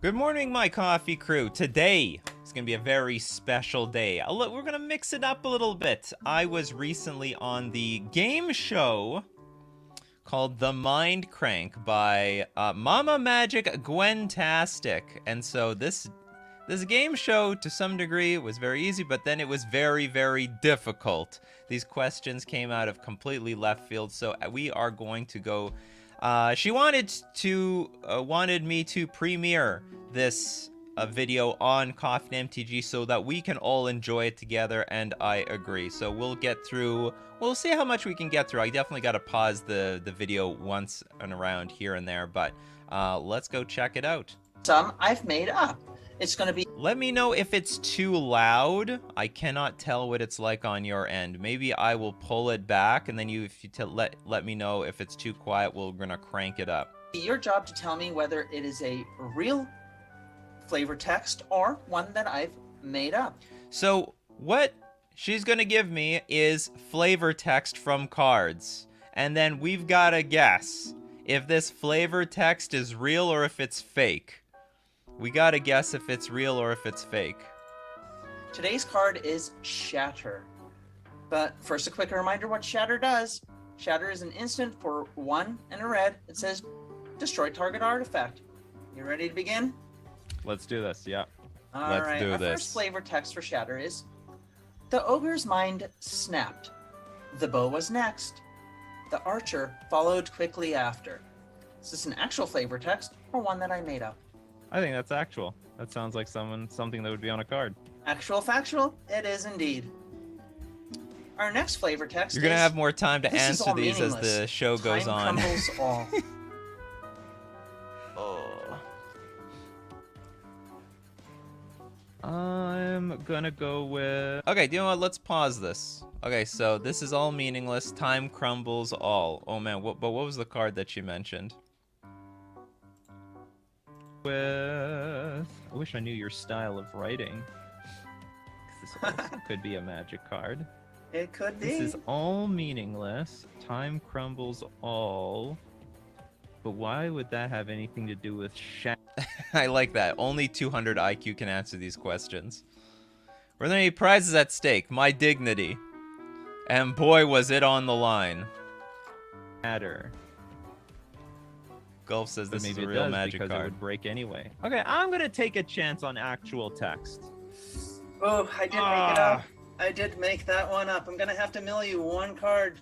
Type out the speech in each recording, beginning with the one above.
Good morning, my coffee crew. Today is going to be a very special day. We're going to mix it up a little bit. I was recently on the game show called The Mind Crank by Mama Magic Gwentastic. And so this game show, to some degree, was very easy, but then it was very, very difficult. These questions came out of completely left field, so we are going to go... she wanted me to premiere this video on Coffee and MTG so that we can all enjoy it together, and I agree. So we'll see how much we can get through. I definitely got to pause the video once and around here and there, but let's go check it out. Some I've made up. It's going to be... Let me know if it's too loud. I cannot tell what it's like on your end. Maybe I will pull it back, and then let me know if it's too quiet. We're going to crank it up. Your job to tell me whether it is a real flavor text or one that I've made up. So what she's going to give me is flavor text from cards. And then we've got to guess if this flavor text is real or if it's fake. We gotta guess if it's real or if it's fake. Today's card is Shatter. But first, a quick reminder what Shatter does. Shatter is an instant for 1 and a red. It says, destroy target artifact. You ready to begin? Let's do this, yeah. Alright, our first flavor text for Shatter is, the ogre's mind snapped. The bow was next. The archer followed quickly after. Is this an actual flavor text or one that I made up? I think that's actual. That sounds like something that would be on a card. Actual factual? It is indeed. Our next flavor text You're going to have more time to answer these as the show goes on. Time crumbles all. Oh. I'm going to go with... Okay, do you know what? Let's pause this. Okay, so this is all meaningless. Time crumbles all. Oh man, but what was the card that you mentioned? I wish I knew your style of writing. This also could be a magic card. It could be. This is all meaningless. Time crumbles all. But why would that have anything to do with I like that. Only 200 IQ can answer these questions. Were there any prizes at stake? My dignity. And boy, was it on the line. Matter. Gulf says this is a real magic card. It would break anyway. Okay, I'm gonna take a chance on actual text. Oh, I did make it up. I did make that one up. I'm gonna have to mill you one card.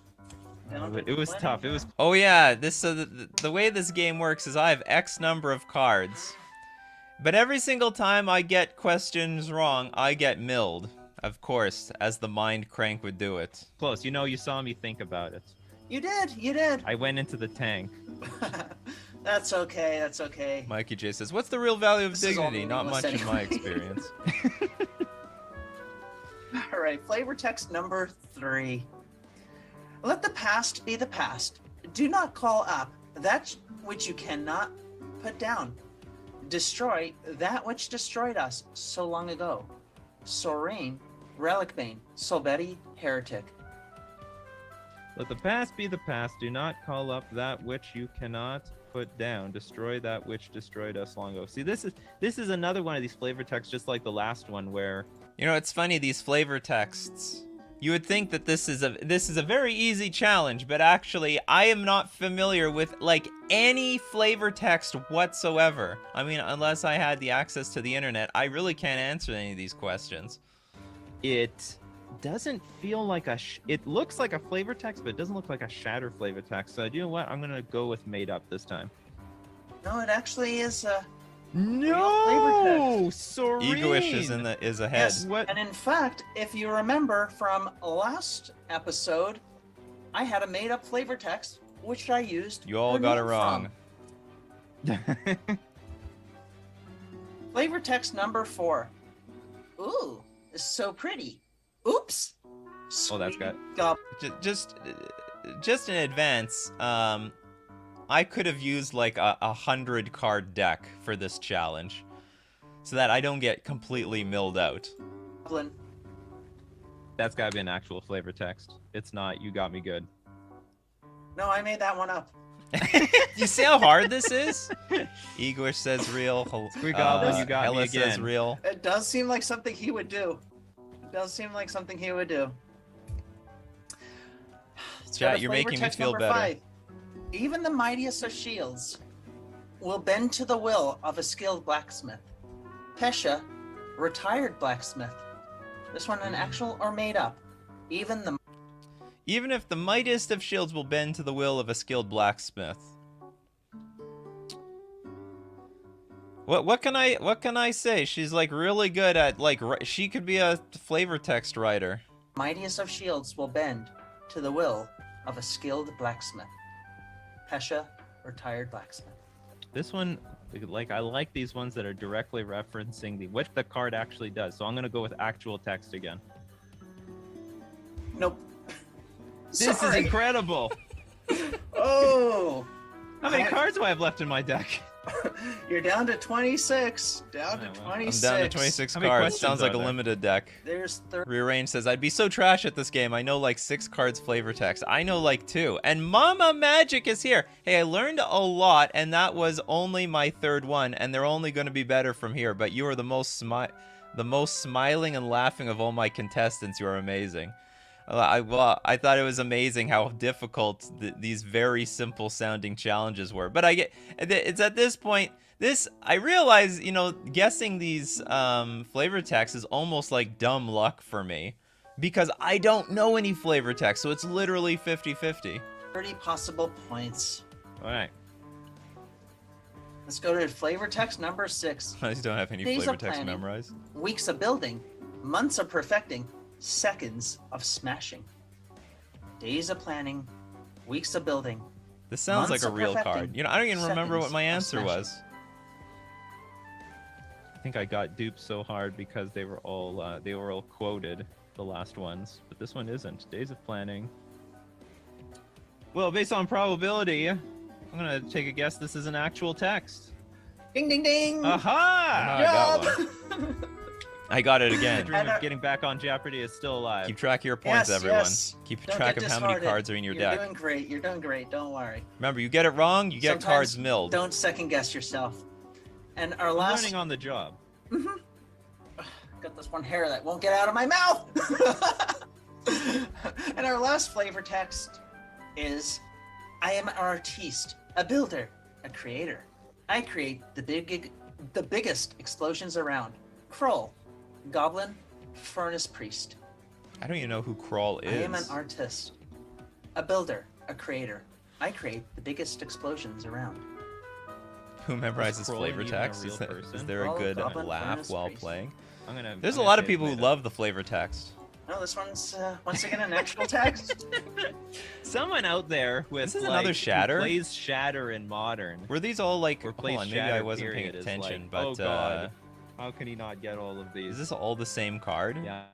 It was tough. It was. Oh yeah, the way this game works is I have X number of cards, but every single time I get questions wrong, I get milled. Of course, as the mind crank would do it. Close. You know, you saw me think about it. You did. You did. I went into the tank. That's okay, that's okay. Mikey J says, what's the real value of dignity? Not much in my experience. Alright, flavor text number 3. Let the past be the past. Do not call up that which you cannot put down. Destroy that which destroyed us so long ago. Sorain, Relic Bane, Solbetti, Heretic. Let the past be the past. Do not call up that which you cannot put down. Destroy that which destroyed us long ago. See, this is another one of these flavor texts, just like the last one, where it's funny, these flavor texts. You would think that this is a very easy challenge, but actually, I am not familiar with like any flavor text whatsoever. I mean, unless I had the access to the internet, I really can't answer any of these questions. It doesn't feel like it looks like a flavor text, but it doesn't look like a Shatter flavor text. So you know what? I'm gonna go with made up this time. No, it actually is a flavor text. Egoish is ahead. Yes, and in fact, if you remember from last episode, I had a made up flavor text which I used. You all got it wrong. Flavor text number 4. Ooh, it's so pretty. Oops. Oh, that's good. Just in advance, I could have used like a 100 card deck for this challenge, so that I don't get completely milled out. That's gotta be an actual flavor text. It's not. You got me good. No, I made that one up. You see how hard this is? Igor says real. Squid Goblin, you got me Ella again. says real. It does seem like something he would do. It does seem like something he would do. Chat, you're making me feel better. 5. Even the mightiest of shields will bend to the will of a skilled blacksmith. Pesha, retired blacksmith. This one an actual or made up. Even if the mightiest of shields will bend to the will of a skilled blacksmith. What can I say? She's like really good at she could be a flavor text writer. mightiest of shields will bend to the will of a skilled blacksmith. Pesha, retired blacksmith. This one, I like these ones that are directly referencing what the card actually does. So I'm gonna go with actual text again. Nope. This is incredible. Oh. How many cards do I have left in my deck? You're down to 26. Down to 26. I'm down to 26 How many cards. questions Sounds like are a there? limited deck. There's 30. Rearrange says, I'd be so trash at this game. I know like 6 cards flavor text. I know like 2. And Mama Magic is here. Hey, I learned a lot, and that was only my 3rd one, and they're only going to be better from here. But you are the most smiling and laughing of all my contestants. You are amazing. I thought it was amazing how difficult these very simple sounding challenges were. But it's at this point, I realize, guessing these flavor texts is almost like dumb luck for me, because I don't know any flavor text, so it's literally 50-50. 30 possible points. All right. Let's go to flavor text number 6. I just don't have any Days flavor of text planning. memorized. Weeks of building, months of perfecting, seconds of smashing. Days of planning, weeks of building. This sounds Months like a of real perfecting, card. I don't even remember what seconds my of answer smashing. was. I think I got duped so hard because they were all quoted, the last ones, but this one isn't. Days of planning. Well, based on probability, I'm gonna take a guess. This is an actual text. Ding, ding, ding. Aha! I got Job. I got it The again. dream of getting back on Jeopardy is still alive. Keep track of your points, Yes, everyone. yes. Keep Don't track get of how many disheartened. cards are in your You're deck. doing great. You're doing great. Don't worry. Remember, you get it wrong, you get Sometimes cards milled. Don't second guess yourself. And our I'm last learning on the job. got this one hair that won't get out of my mouth. And our last flavor text is, I am an artiste, a builder, a creator. I create the biggest explosions around. Kroll, goblin, furnace priest. I don't even know who Crawl is. I am an artist, a builder, a creator. I create the biggest explosions around. Who memorizes Kroll flavor even a text? real Is person? there a Kroll, good goblin, laugh furnace while priest. playing? There's A lot of people who love the flavor text. No, this one's once again an actual text. Someone out there with This is another Shatter? who plays Shatter in Modern. Were these all like? Or Hold plays on, maybe I Shatter, wasn't paying period, is attention, like, but oh god, how can he not get all of these? is this all the same card? Yeah.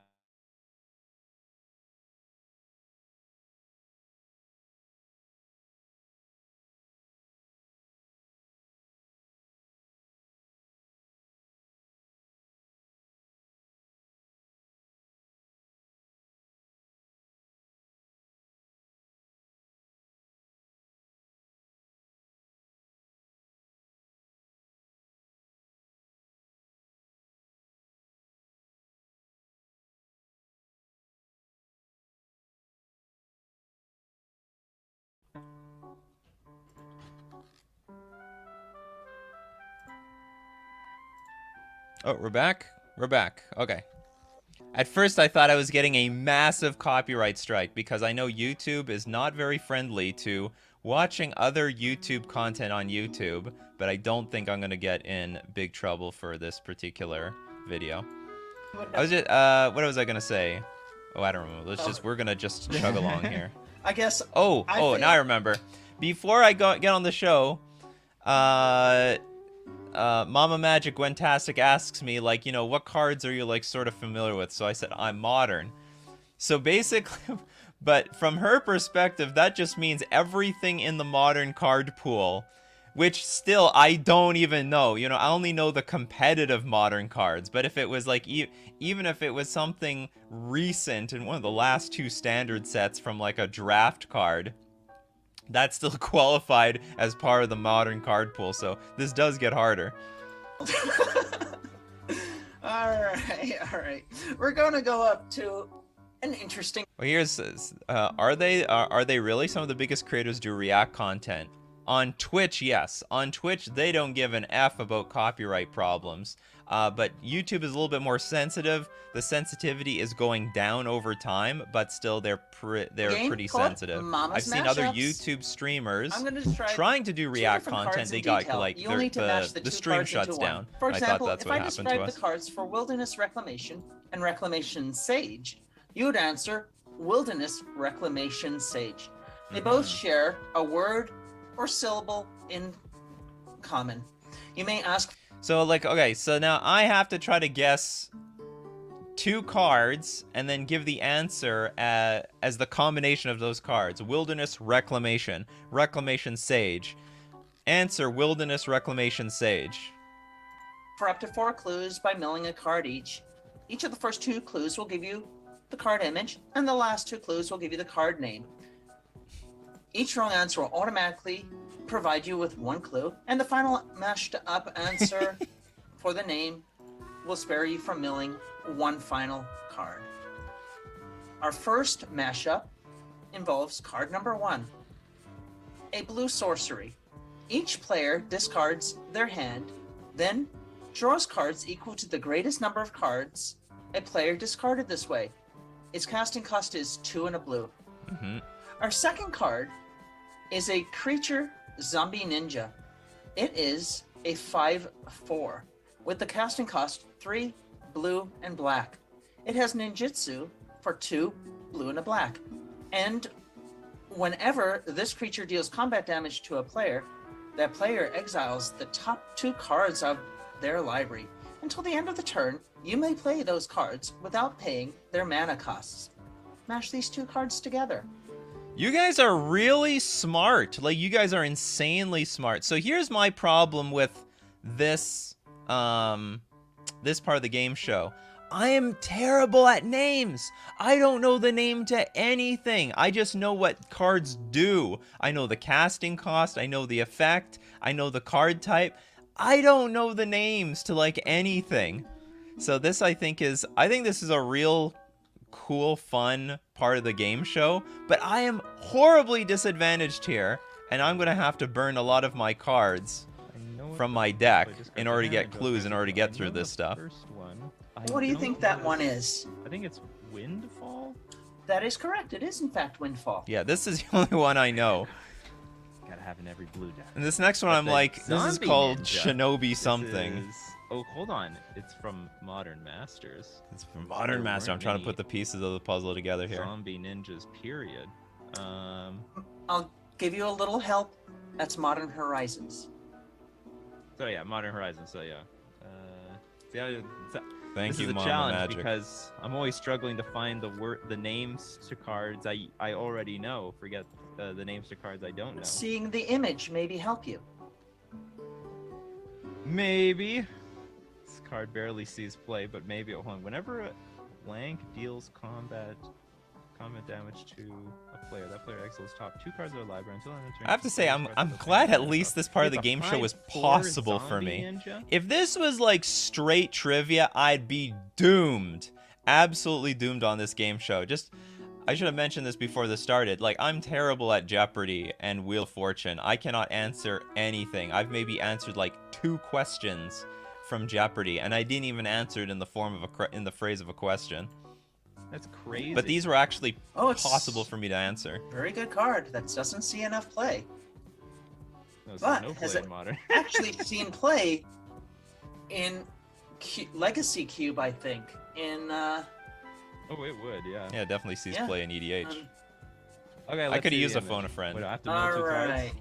Oh, we're back? We're back. Okay. At first, I thought I was getting a massive copyright strike because I know YouTube is not very friendly to watching other YouTube content on YouTube, but I don't think I'm going to get in big trouble for this particular video. I was just, what was I going to say? Oh, I don't remember. We're going to just chug along here. I guess. Oh, now I remember. Before I get on the show, Mama Magic Gwentastic asks me, like, what cards are you, like, sort of familiar with? So I said, I'm Modern. So basically, but from her perspective, that just means everything in the Modern card pool, which still, I don't even know. I only know the competitive Modern cards. But if it was, like, even if it was something recent in one of the last 2 standard sets from, like, a draft card, That's still qualified as part of the modern card pool, so this does get harder. All right. We're gonna go up to an interesting. Well, here's are they really? Some of the biggest creators do React content. On Twitch, yes. On Twitch, they don't give an F about copyright problems. But YouTube is a little bit more sensitive. The sensitivity is going down over time, but still they're pretty sensitive. I've seen other YouTube streamers trying to do React content. They got like the stream shuts down. For example, I thought that's if what I happened to describe us. the cards for Wilderness Reclamation and Reclamation Sage, you would answer Wilderness Reclamation Sage. They both share a word or syllable in common. You may ask. So like, okay, so now I have to try to guess 2 cards and then give the answer as the combination of those cards. Wilderness Reclamation, Reclamation Sage. Answer Wilderness Reclamation Sage. For up to 4 clues by milling a card each. Each of the first 2 clues will give you the card image, and the last 2 clues will give you the card name. Each wrong answer will automatically provide you with 1 clue, and the final mashed up answer for the name will spare you from milling 1 final card. Our first mashup involves card number 1, a blue sorcery. Each player discards their hand, then draws cards equal to the greatest number of cards a player discarded this way. Its casting cost is 2 and a blue. Our second card is a creature zombie ninja. It is a 5/4 with the casting cost 3 blue and black. It has ninjutsu for 2 blue and a black. And whenever this creature deals combat damage to a player, that player exiles the top 2 cards of their library. Until the end of the turn, you may play those cards without paying their mana costs. Mash these 2 cards together. You guys are really smart. Like, you guys are insanely smart. So here's my problem with this this part of the game show. I am terrible at names. I don't know the name to anything. I just know what cards do. I know the casting cost, I know the effect, I know the card type. I don't know the names to like anything. So this I think this is a real cool, fun part of the game show, but I am horribly disadvantaged here, and I'm gonna have to burn a lot of my cards from my deck in order to get clues, in order to get through this stuff. What do you think that one is? I think it's Windfall. That is correct. It is in fact Windfall. Yeah, this is the only one I know. Gotta have in every blue deck. And this next one, I'm like, this is called Shinobi something. Oh, hold on. It's from Modern Masters. It's from Modern Master. I'm trying to put the pieces of the puzzle together here. Zombie Ninjas, period. I'll give you a little help. That's Modern Horizons. So yeah, Modern Horizons. So yeah. Thank you, This is a Mama challenge Magic. because I'm always struggling to find the names to cards I already know. Forget the names to cards I don't know. Seeing the image maybe help you. Maybe. This card barely sees play, but maybe hold on. Whenever a blank deals combat damage to a player, that player exiles top 2 cards of their library until end of turn. I have to say, I'm glad at least this part of the game show was possible for me. Ninja? If this was like straight trivia, I'd be doomed. Absolutely doomed on this game show. I should have mentioned this before this started. Like, I'm terrible at Jeopardy and Wheel of Fortune. I cannot answer anything. I've maybe answered like 2 questions from Jeopardy, and I didn't even answer it in the form of in the phrase of a question. That's crazy. But these were actually it's possible for me to answer. Very good card that doesn't see enough play. No, so But no has play it in Modern. actually seen play in Legacy Cube, I think. In Oh, it would, yeah. Yeah, it definitely sees Yeah. play in EDH. Okay, I let's could have see used the a phone a image. friend. Wait, I have to know all 2 cards. right.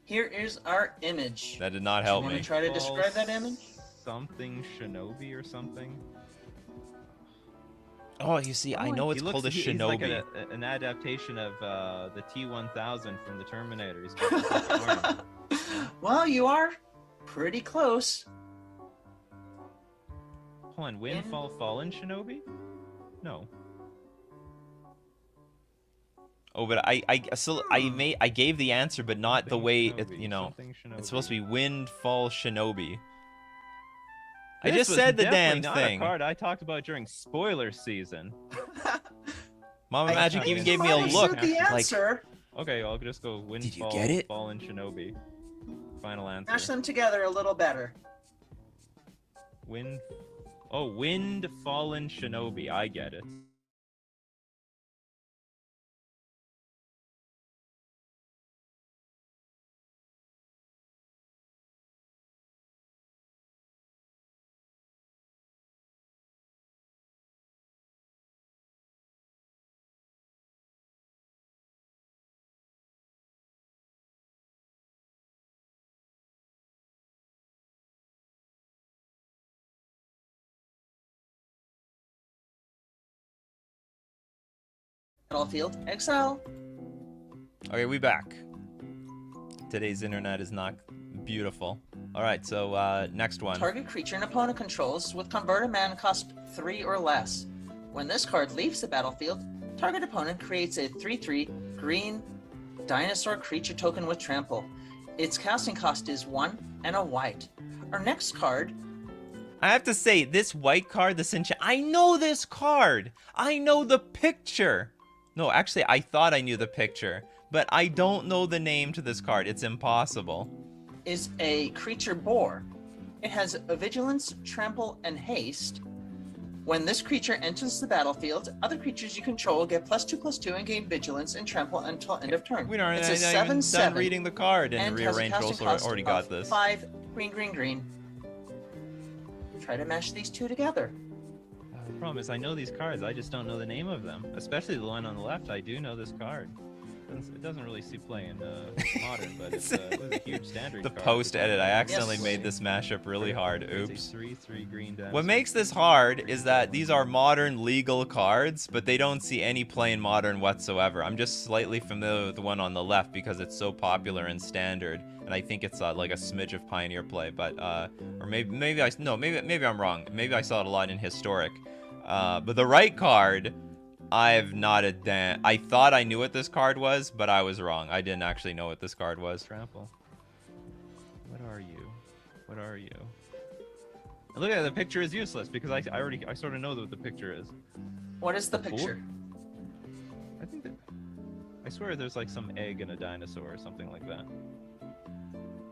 Here is our image. That did not You help want me. to try to describe that image? Something Shinobi or something. Oh, you see, I know it's called a He's Shinobi. like an adaptation of the T-1000 from the Terminator. He's got the arm. Well, you are pretty close. Hold on, Windfall Fallen Shinobi? No. Oh, but I gave the answer, but not the way it, Shinobi, you know. something Shinobi. It's supposed to be Windfall Shinobi. I This just was said the definitely damn not thing. a card I talked about during spoiler season. Mama Magic think even you gave me a might have look. said the Like, answer. Okay, I'll just go Windfall, get it? Fallen Shinobi. Final answer. Mash them together a little better. Wind Fallen Shinobi. I get it. Battlefield Exile. okay, we back. Today's internet is not beautiful. All right, so next one. Target creature an opponent controls with converted mana cost 3 or less. When this card leaves the battlefield, target opponent creates a 3/3 green dinosaur creature token with trample. Its casting cost is 1 and a white. Our next card. I have to say, this white card, the Sincha, I know this card. I know the picture. No, actually, I thought I knew the picture, but I don't know the name to this card. It's impossible. Is a creature boar. It has a vigilance, trample, and haste. When this creature enters the battlefield, other creatures you control get +2/+2 and gain vigilance and trample until end of turn. We aren't It's a even 7/7 done reading the card, and and has a Rearrange casting also cost already of got this. 5 green. Try to mash these two together. The problem is I know these cards, I just don't know the name of them. Especially the one on the left, I do know this card. It doesn't really see play in Modern, but it was a huge standard The card. post-edit, I accidentally Yes. made this mashup really hard. It's Oops. a 3/3 green dinosaur. What makes this hard is that these are Modern legal cards, but they don't see any play in Modern whatsoever. I'm just slightly familiar with the one on the left because it's so popular in Standard, and I think it's like a smidge of Pioneer play. But or maybe I'm wrong. Maybe I saw it a lot in Historic. But the right card, I have not a damn. I thought I knew what this card was, but I was wrong. I didn't actually know what this card was. Trample. What are you? What are you? And look at it, the picture is useless because I sort of know what the picture is. What is the Boar? picture? I think that I swear there's like some egg and a dinosaur or something like that.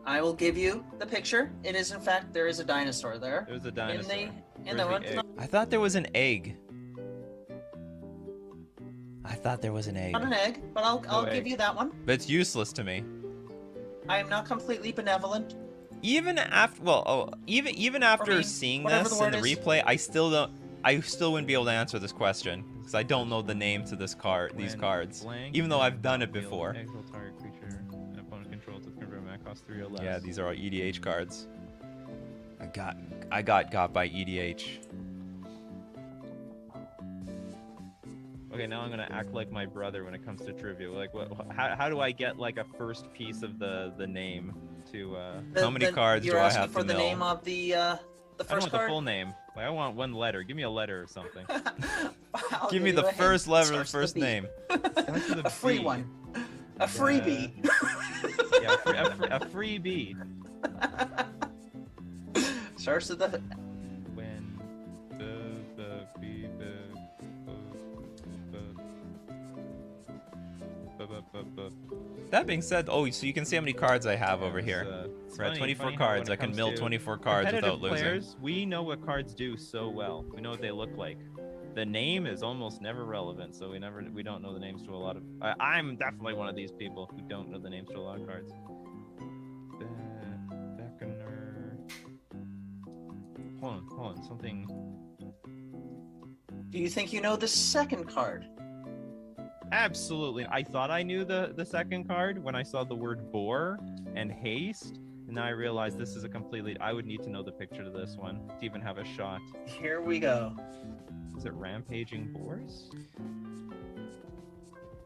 I will give you the picture. It is, in fact, there is a dinosaur there. There's a dinosaur. In the Where's one. the egg? I thought there was an egg. I thought there was an egg. Not an egg, but I'll No give egg. you that one. But it's useless to me. I am not completely benevolent. Even after, even after mean, seeing whatever this the in the word is. replay, I still wouldn't be able to answer this question because I don't know the name to this card, these When cards, blank even though I've done it battlefield, before. exile target creature and opponent controls with convert mana cost 3 or less. Yeah, these are all EDH cards. I got by E EDH. Okay, now I'm gonna act like my brother when it comes to trivia. Like, how do I get like a first piece of the name to? How many cards you're do I asking have for to the know? name of the I don't first want the card? full name. Like, I want one letter. Give me a letter or something. I'll Give me you the a hint. first It letter of the starts first with a B. name. Starts with A free B. one. A freebie. Yeah, a freebie. Starts with the. When the bee That being said, oh, so you can see how many cards I have over here. We're at 24 cards. I can mill 24 cards without losing. Players, we know what cards do so well. We know what they look like. The name is almost never relevant, so we don't know the names to a lot of. I'm definitely one of these people who don't know the names to a lot of cards. Beckoner. Hold on, something. Do you think you know the second card? Absolutely. I thought I knew the second card when I saw the word boar and haste, and now I realized this is a completely. I would need to know the picture to this one to even have a shot. Here we go. Is it rampaging boars?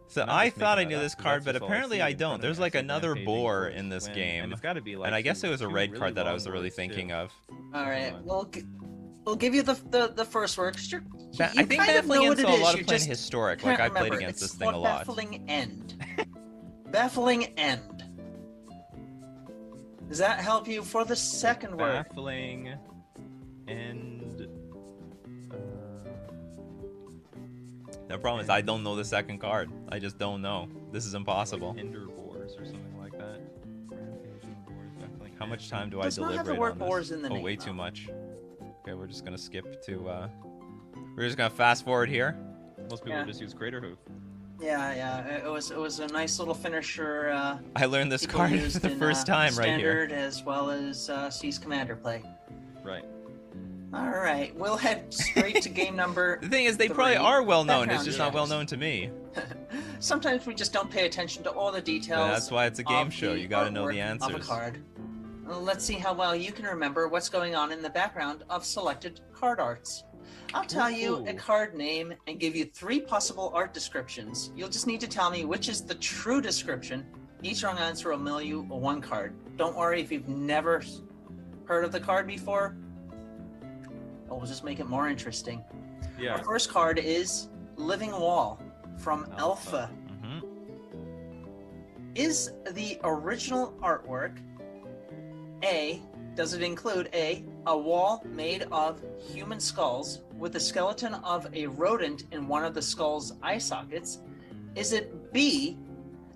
So I'm I just thought I making knew that this up, card, that's but just all I apparently see I in front don't. of There's me. like It says another rampaging boar boars in this and game, it's got to be like and I guess it was a two red really card that I long was really words, thinking too. of. All right. on. Well, we'll give you the first word. 'Cause you I think kind of know baffling what end, it so a is, lot you of playing just historic. can't Like I played remember. against It's this thing a called lot. Baffling end. Baffling end. Does that help you for the second word? Baffling and The problem is I don't know the second card. I just don't know. This is impossible. Ender boars or something like that. Rampaging boars, baffling. How much time do I Does not have the deliberate word on this? boars in the Oh, name, way though. too much. Okay, we're just gonna skip to. We're just gonna fast forward here. Most people Yeah. just use Greater Hoof. Yeah. It was a nice little finisher. I learned this people card for used the in, first time right here. Standard as well as Seas Commander play. Right. All right, we'll head straight to game number. The thing is, they 3. probably are well known. It's Background just not well checks. known to me. Sometimes we just don't pay attention to all the details. And that's why it's a game of show. the You gotta know the artwork Of a answers. card. Let's see how well you can remember what's going on in the background of selected card arts. I'll tell you a Ooh. card name and give you 3 possible art descriptions. You'll just need to tell me which is the true description. Each wrong answer will mail you 1 card. Don't worry if you've never heard of the card before. We'll just make it more interesting. Yeah. Our first card is Living Wall from Alpha. Mhm. Is the original artwork A, does it include A wall made of human skulls with the skeleton of a rodent in one of the skull's eye sockets? Is it B,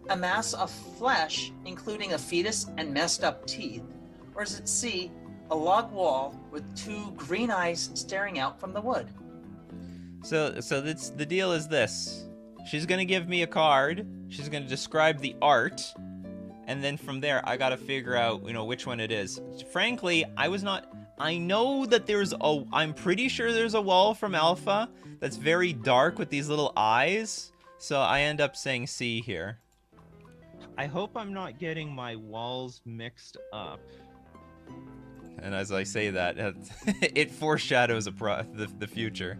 a mass of flesh including a fetus and messed up teeth? Or is it C, a log wall with 2 green eyes staring out from the wood? So the deal is this. She's gonna give me a card. She's gonna describe the art, and then from there I gotta figure out, which one it is. Frankly, I know that I'm pretty sure there's a wall from Alpha that's very dark with these little eyes. So I end up saying C here. I hope I'm not getting my walls mixed up. And as I say that, it foreshadows the future.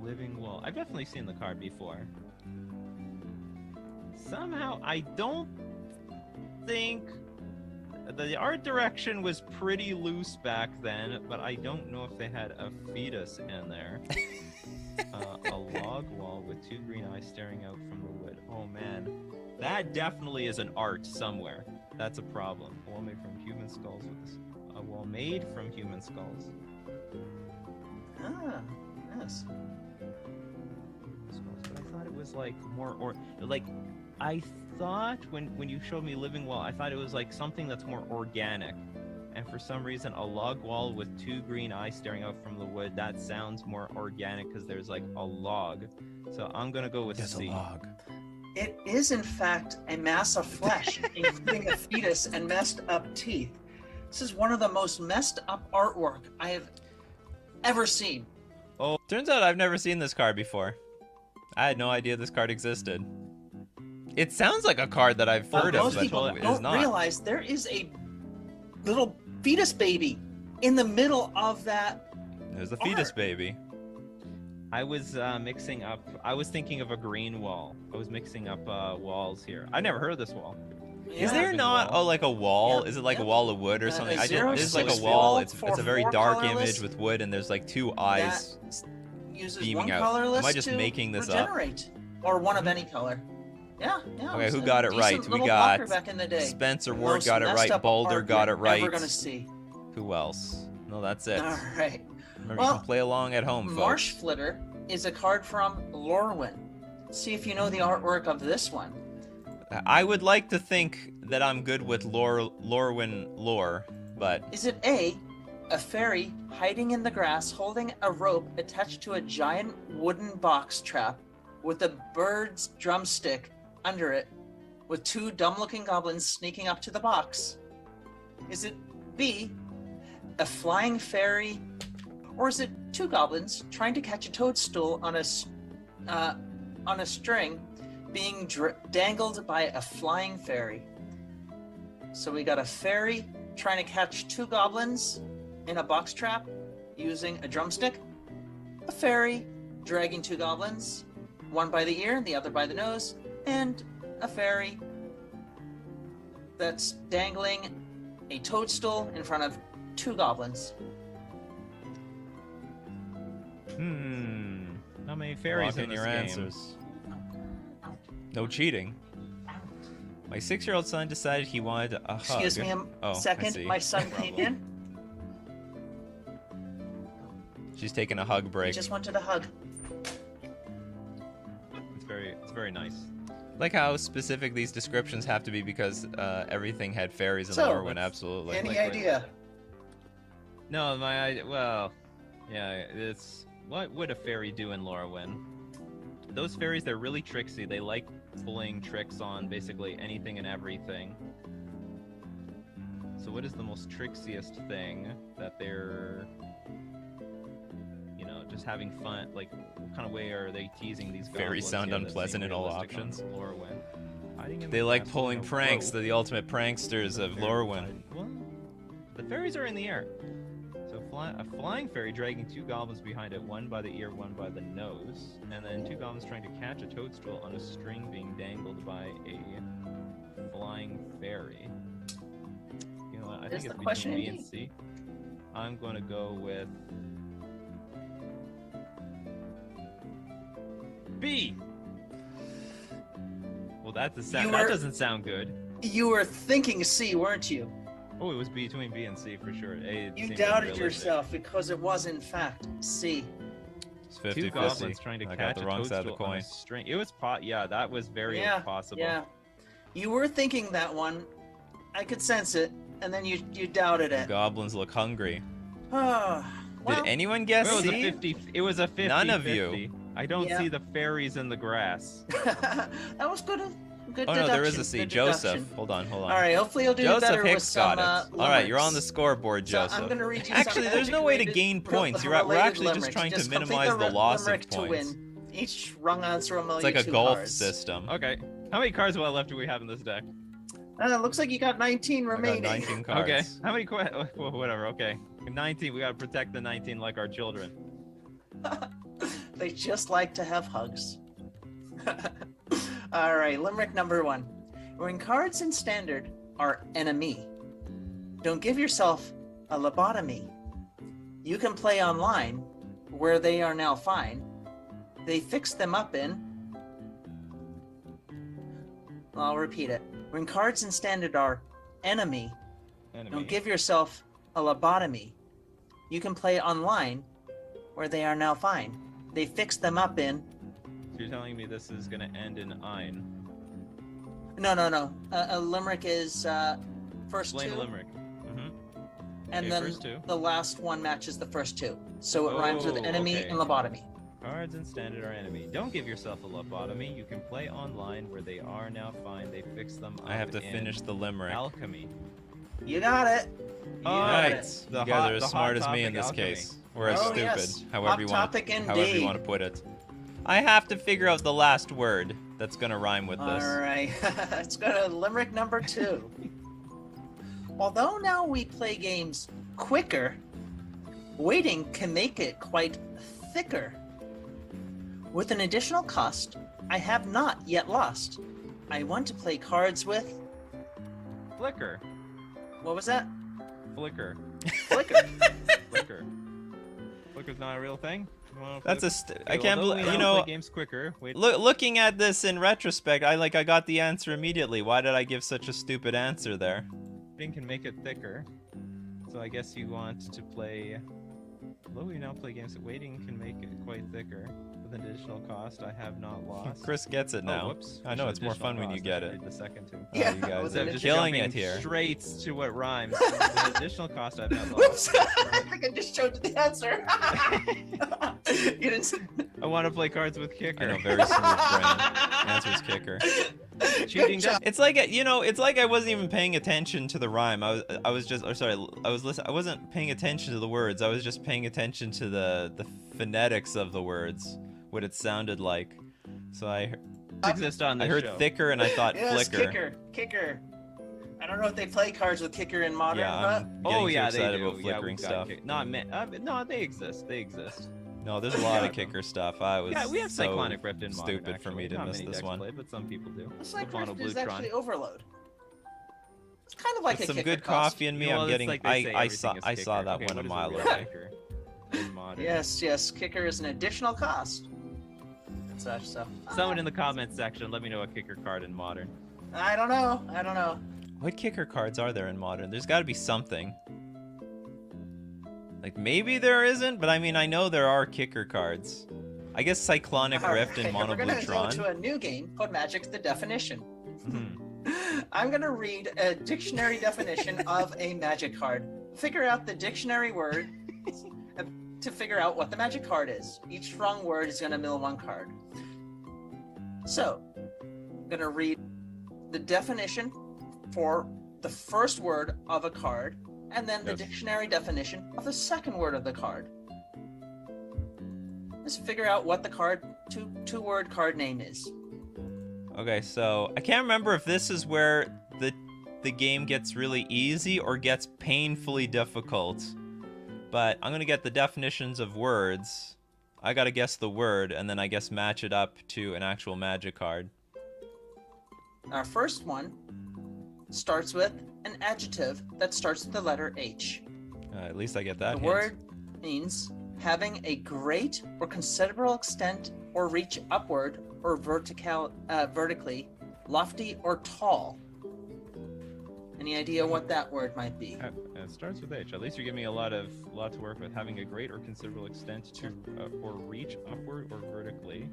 Living wall. I've definitely seen the card before. Somehow, I don't think the art direction was pretty loose back then, but I don't know if they had a fetus in there. A log wall with 2 green eyes staring out from the wood. Oh man, that definitely is an art somewhere. That's a problem. A wall made from human skulls with a wall made from human skulls. Ah, yes. But I thought it was like I thought when you showed me living wall, I thought it was like something that's more organic. And for some reason, a log wall with 2 green eyes staring out from the wood, that sounds more organic because there's like a log. So I'm gonna go with C. There's a log. It is, in fact, a mass of flesh, including a fetus and messed up teeth. This is one of the most messed up artwork I have ever seen. Oh, turns out I've never seen this card before. I had no idea this card existed. It sounds like a card that I've heard of, Most but people it is don't not. realize there is a little fetus baby in the middle of that. There's a fetus art. baby. I was mixing up. I was thinking of a green wall. I was mixing up walls here. I never heard of this wall. Is Yeah. there Living not wall. like a wall? Yeah, Is it like yeah. a wall of wood or A something? There's like a 0-6 wall. wall It's for a very 4 dark colorless? image with wood, and there's like 2 eyes. Uses Beaming one out. colorless Am I just to making this up? regenerate, or one of any color. Yeah. Okay, was who a got it decent right? We little got blocker back in the day. Spencer The Ward most got it messed right. up Boulder art got it you're right. Ever gonna see. Who else? No, that's it. All right. Remember, Well, you can play along at home, folks. Marsh Flitter is a card from Lorwyn. See if you know the artwork of this one. I would like to think that I'm good with Lorwyn lore, but Is it A, a fairy hiding in the grass holding a rope attached to a giant wooden box trap with a bird's drumstick under it, with 2 dumb-looking goblins sneaking up to the box? Is it B, a flying fairy, or is it 2 goblins trying to catch a toadstool on a string being dangled by a flying fairy? So we got a fairy trying to catch 2 goblins in a box trap using a drumstick, a fairy dragging 2 goblins, one by the ear and the other by the nose, and a fairy that's dangling a toadstool in front of 2 goblins. Not many fairies Lock in this your game. answers. No cheating. My 6-year-old son decided he wanted a hug. Excuse me a I second. see. My son No came problem. in. She's taking a hug He break. just wanted a hug. It's very nice. Like how specific these descriptions have to be because everything had fairies in So, Lorwyn, absolutely. Any like- idea? No, my idea. Well, yeah, it's what would a fairy do in Lorwyn? Those fairies, they're really tricksy. They like pulling tricks on basically anything and everything. So what is the most tricksiest thing that they're, you know, just having fun? Like, what kind of way are they teasing these Fairies goblins sound here that unpleasant seem in all realistic on options. Lorwyn? Hiding in They the like grass pulling holding a pranks. rope. They're the ultimate pranksters of Lorwyn. Well, the fairies are in the air. So a flying fairy dragging 2 goblins behind it, one by the ear, one by the nose, and then 2 goblins trying to catch a toadstool on a string being dangled by a flying fairy. You know what? I Is think the it's question between B and indeed? C. I'm going to go with B. Well, that doesn't sound good. You were thinking C, weren't you? Oh, it was between B and C for sure. A You seems doubted unrealistic. yourself because it was in fact C. It's 2 50-50. goblins trying to I catch got the a wrong side of the toadstool on coin. a string. It was yeah, that was very Yeah, possible. Yeah. You were thinking that one. I could sense it, and then you doubted The it. goblins look hungry. Well, Did anyone guess Well, C? it was a 50. None of you. 50. I don't Yeah. see the fairies in the grass. that was good. Good Oh no, there is deduction, a C. good Joseph. deduction. Hold on. All right, hopefully you'll do Joseph better with Hicks some. got it. All right, you're on the scoreboard, So Joseph. I'm gonna read you Actually, some there's no way to magic gain related- points. We're related actually just limericks. trying to Just complete minimize the loss of limerick to points. win. Each wrong answer will mill It's you like a 2 golf cards. system. Okay. How many cards do we have in this deck? Looks like you got 19 I got remaining. 19 cards. Okay. How many? Well, whatever. Okay. 19. We gotta protect the 19 like our children. They just like to have hugs. All right, limerick number 1. When cards in standard are enemy, don't give yourself a lobotomy. You can play online, where they are now fine. They fix them up in. I'll repeat it. When cards in standard are enemy, don't give yourself a lobotomy. You can play online, where they are now fine. They fix them up in. So you're telling me this is gonna end in ein? No. A limerick is first Explain 2, limerick. and okay, then first 2. the last one matches the first 2. So it rhymes with Oh, enemy okay. and lobotomy. Cards in standard are enemy. Don't give yourself a lobotomy. You can play online where they are now fine. They fix them up I have to in finish the limerick. alchemy. You got it. Oh, got Right. it. The You guys hot- are the as smart hot as me in topic this alchemy. case. Or as Oh, stupid. yes. However Hot you want topic however you indeed. want to put it. I have to figure out the last word that's gonna rhyme with this. All right. Let's go to limerick number 2. Although now we play games quicker, waiting can make it quite thicker. With an additional cost, I have not yet lost. I want to play cards with. Flicker. What was that? Flicker. Flicker. Flicker. Flicker's not a real thing? You wanna That's flip- I can't although believe we you now play know. games quicker. Wait. Looking at this in retrospect, I got the answer immediately. Why did I give such a stupid answer there? Waiting can make it thicker. So I guess you want to play. Although we now play games, waiting can make it quite thicker. With an additional cost, I have not lost. Chris gets it now. Oh, whoops. I know it's more fun when you get it. The second two. Yeah, you guys with are an Just killing jumping it here. Straight to what rhymes. With an additional cost, I've not Whoops! lost. I think I just showed you the answer. You didn't. I want to play cards with I kicker. know, very smooth brain. Answer's kicker. Cheating job. It's like it's like I wasn't even paying attention to the rhyme. I was just, or sorry, I was listening. I wasn't paying attention to the words. I was just paying attention to the phonetics of the words, what it sounded like. So I exist on this heard show. thicker and I thought Yes, flicker. kicker. I don't know if they play cards with kicker in modern, Yeah, I'm getting Oh too yeah, they excited do. about Yeah, flickering we've got stuff. Not me. No, they exist. They exist. No, there's a lot Yeah. of kicker stuff. I was Yeah, we have so Cyclonic Rift in modern. stupid for me actually. to Not miss many this decks one. play, but some people do. It's like Levano Rift is Blutron. actually overload. It's kind of like With a some kicker good cost. coffee in me, Well, I'm it's getting. like they say I everything saw is I saw kicker. that Okay, one what a is mile real away. kicker? in modern. Yes. Kicker is an additional cost. And such, so. Someone in the comments section, let me know a kicker card in modern. I don't know. What kicker cards are there in modern? There's got to be something. Like, maybe there isn't, but I mean, I know there are kicker cards. I guess Cyclonic Rift and Mono We're Blue gonna Tron. go to a new game called Magic's the Definition. Mhm. I'm gonna read a dictionary definition of a magic card. Figure out the dictionary word to figure out what the magic card is. Each wrong word is gonna mill one card. So, I'm gonna read the definition for the first word of a card, and then the Yes. dictionary definition of the second word of the card. Just figure out what the card, two-word card name is. Okay, so I can't remember if this is where the game gets really easy or gets painfully difficult. But I'm gonna get the definitions of words. I gotta guess the word, and then I guess match it up to an actual magic card. Our first one starts with an adjective that starts with the letter H. At least I get that The hint. word means having a great or considerable extent or reach upward or vertically, lofty or tall. Any idea what that word might be? It starts with H. At least you're giving me a lot to work with. Having a great or considerable extent to or reach upward or vertically.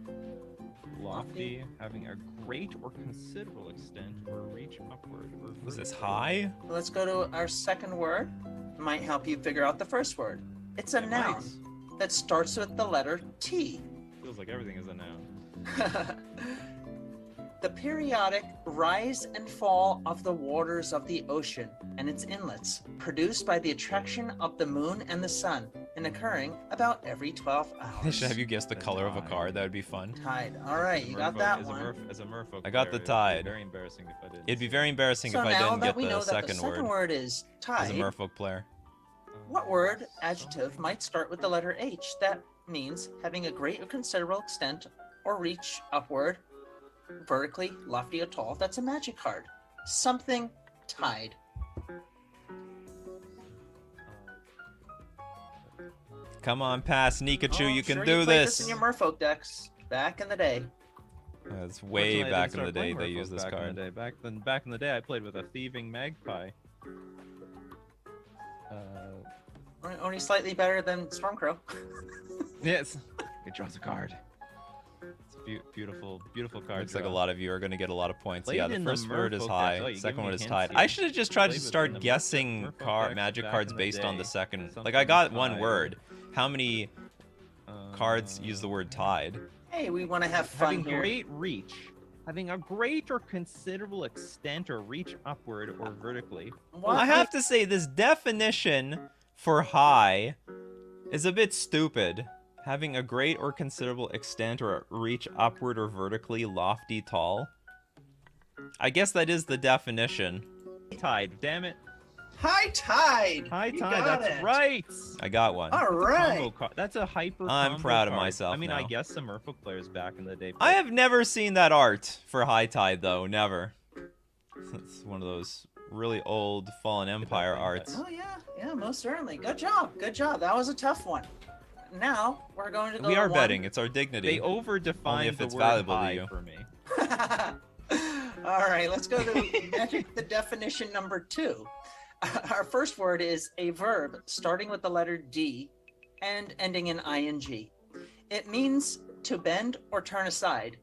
Lofty. Having a great or considerable extent or reach upward or vertically. Was this high? Let's go to our second word. Might help you figure out the first word. It's a It noun might. that starts with the letter T. Feels like everything is a noun. The periodic rise and fall of the waters of the ocean and its inlets, produced by the attraction of the moon and the sun, and occurring about every 12 I hours. should have you guess the The color of a tide. card. That would be fun. Tide. All right, you got that one. As a merfolk I got the player, tide. It'd be very embarrassing if I didn't. It'd be very embarrassing So if I now didn't that get we know the that the second second word word is as a tide, merfolk player. what word, adjective, might start with the letter H? That means having a great or considerable extent or reach upward, vertically, lofty or tall. That's a magic card. Something tide. Come on, pass, Nikachu. Oh, you I'm can sure do you played this. in your merfolk decks back in the day. It's way Fortunately, I back didn't in the start day playing they Merfolk used this back in card. the day. Back in the day, I played with a thieving magpie. Only slightly better than Stormcrow. Yes. It draws a card. It's a beautiful card. Looks like a draw. lot of you are going to get a lot of points. Played Yeah, the in the first word is Merfolk high. decks. Oh, you Second give one me is hints tied. here. I should have just tried to Played with start the guessing Merfolk magic decks cards back in the based on the day. second. Something Like I got one tied. word. How many cards use the word tied? Hey, we want to have fun Having here. great reach. Having a great or considerable extent or reach upward or vertically. What? I have to say this definition for high is a bit stupid. Having a great or considerable extent or reach upward or vertically, lofty, tall. I guess that is the definition. Tide, damn it. High tide. High You tide, got that's it. right. I got one. All Combo right. card. That's a hyper I'm combo proud of card. myself I mean, now. I guess some Merfolk players back in the day. I have never seen that art for high tide though, never. It's one of those really old Fallen Empire arts. Oh yeah, most certainly. Good job. That was a tough one. Now we're going to go. We to are one- betting, it's our dignity. They over-defined Only if the it's word valuable to high you. for me. All right, let's go to magic. The definition number 2. Our first word is a verb starting with the letter D and ending in ing. It means to bend or turn aside,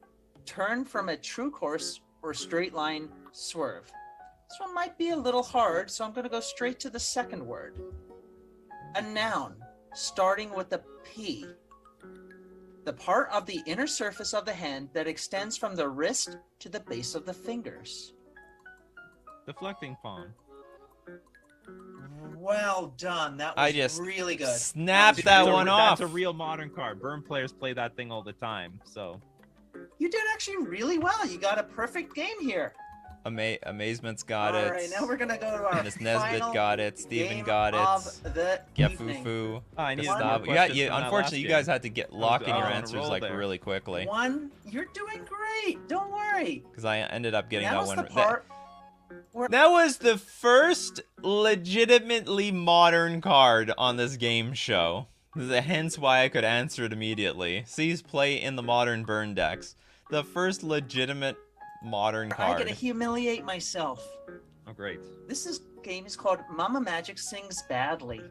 turn from a true course or straight line, swerve. This one might be a little hard, so I'm going to go straight to the second word. A noun starting with a P. The part of the inner surface of the hand that extends from the wrist to the base of the fingers. Deflecting palm. Well done. That I was just really good. snapped was that really one good. off. That's a real modern card. Burn players play that thing all the time, so. You did actually really well. You got a perfect game here. Amazement's got All it. right, now we're gonna go to our Miss Nesbitt final got it. Steven game got of it. the evening. Gefufu. I need Gustavo. more Yeah, questions from that unfortunately, last you guys game. had to get lock in your on a answers roll like there. really quickly. One, you're doing great. Don't worry. Because I ended up getting Now that is one. the part where That was the first legitimately modern card on this game show. Hence why I could answer it immediately. Sees play in the modern burn decks. The first legitimate modern I card. gotta humiliate myself. Oh, great. This game is called Mama Magic Sings Badly.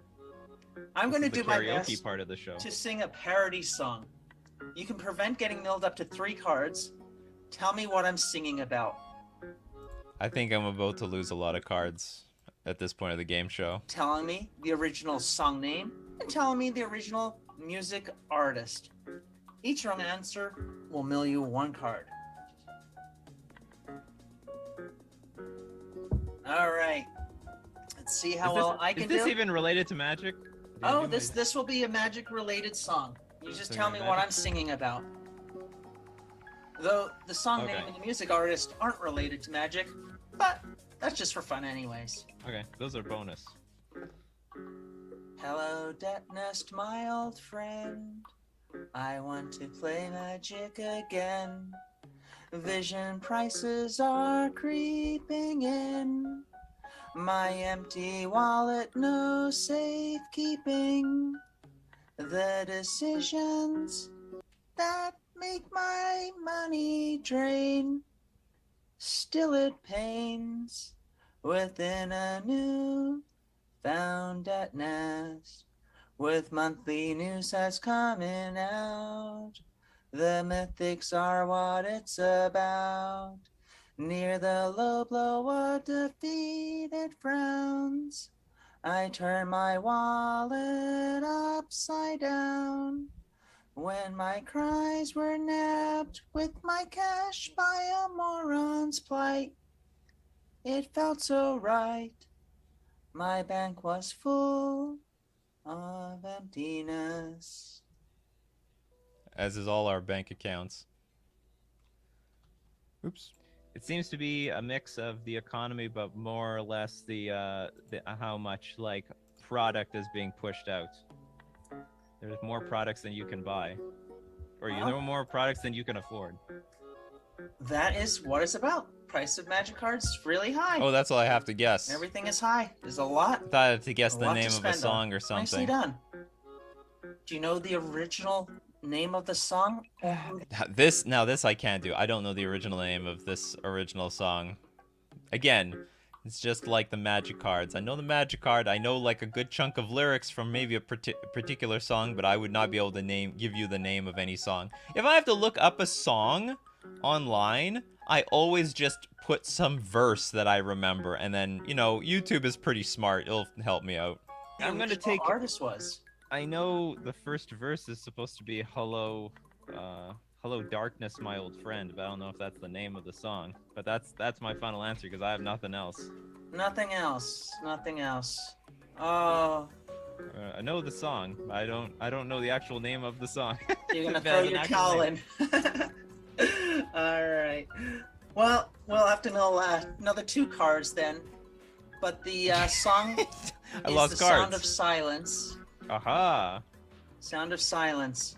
I'm This gonna is the do my karaoke best part of the show. to sing a parody song. You can prevent getting milled up to 3 cards. Tell me what I'm singing about. I think I'm about to lose a lot of cards at this point of the game show. Telling me the original song name and telling me the original music artist. Each wrong answer will mill you 1 card. All right. Let's see how well I can Is this do. even related to Magic? Oh, this will be a magic related song. You just tell me what I'm singing about. Though the song name and the music artist aren't related to Magic, but that's just for fun anyways. Okay, those are bonus. Hello, Debt Nest, my old friend. I want to play Magic again. Vision prices are creeping in. My empty wallet, no safekeeping. The decisions that make my money drain. Still it pains within a new found debt nest. With monthly news that's coming out. The mythics are what it's about. Near the low blow of defeated frowns, I turn my wallet upside down. When my cries were nabbed with my cash by a moron's plight, it felt so right. My bank was full of emptiness. As is all our bank accounts. Oops. It seems to be a mix of the economy, but more or less the how much like product is being pushed out. There's more products than you can buy, or there are more products than you can afford. That is what it's about. Price of Magic cards really high. Oh, that's all I have to guess. Everything is high. There's a lot. I thought I had to guess A the lot to name of a spend song on. or something. Nicely done. Do you know the original name of the song? This I can't do. I don't know the original name of this original song. Again, it's just like the Magic cards. I know the Magic card. I know like a good chunk of lyrics from maybe a particular song, but I would not be able to give you the name of any song. If I have to look up a song online, I always just put some verse that I remember, and then, you know, YouTube is pretty smart. It'll help me out. I'm gonna take. Artist was. I know the first verse is supposed to be "Hello, hello, darkness, my old friend," but I don't know if that's the name of the song. But that's my final answer because I have nothing else. Nothing else. Nothing else. Oh. I know the song. I don't know the actual name of the song. You're gonna throw your cowl in. All right. Well, we'll have to know another 2 cards then. But the song I is lost the cards. Sound of Silence. Aha! Sound of Silence.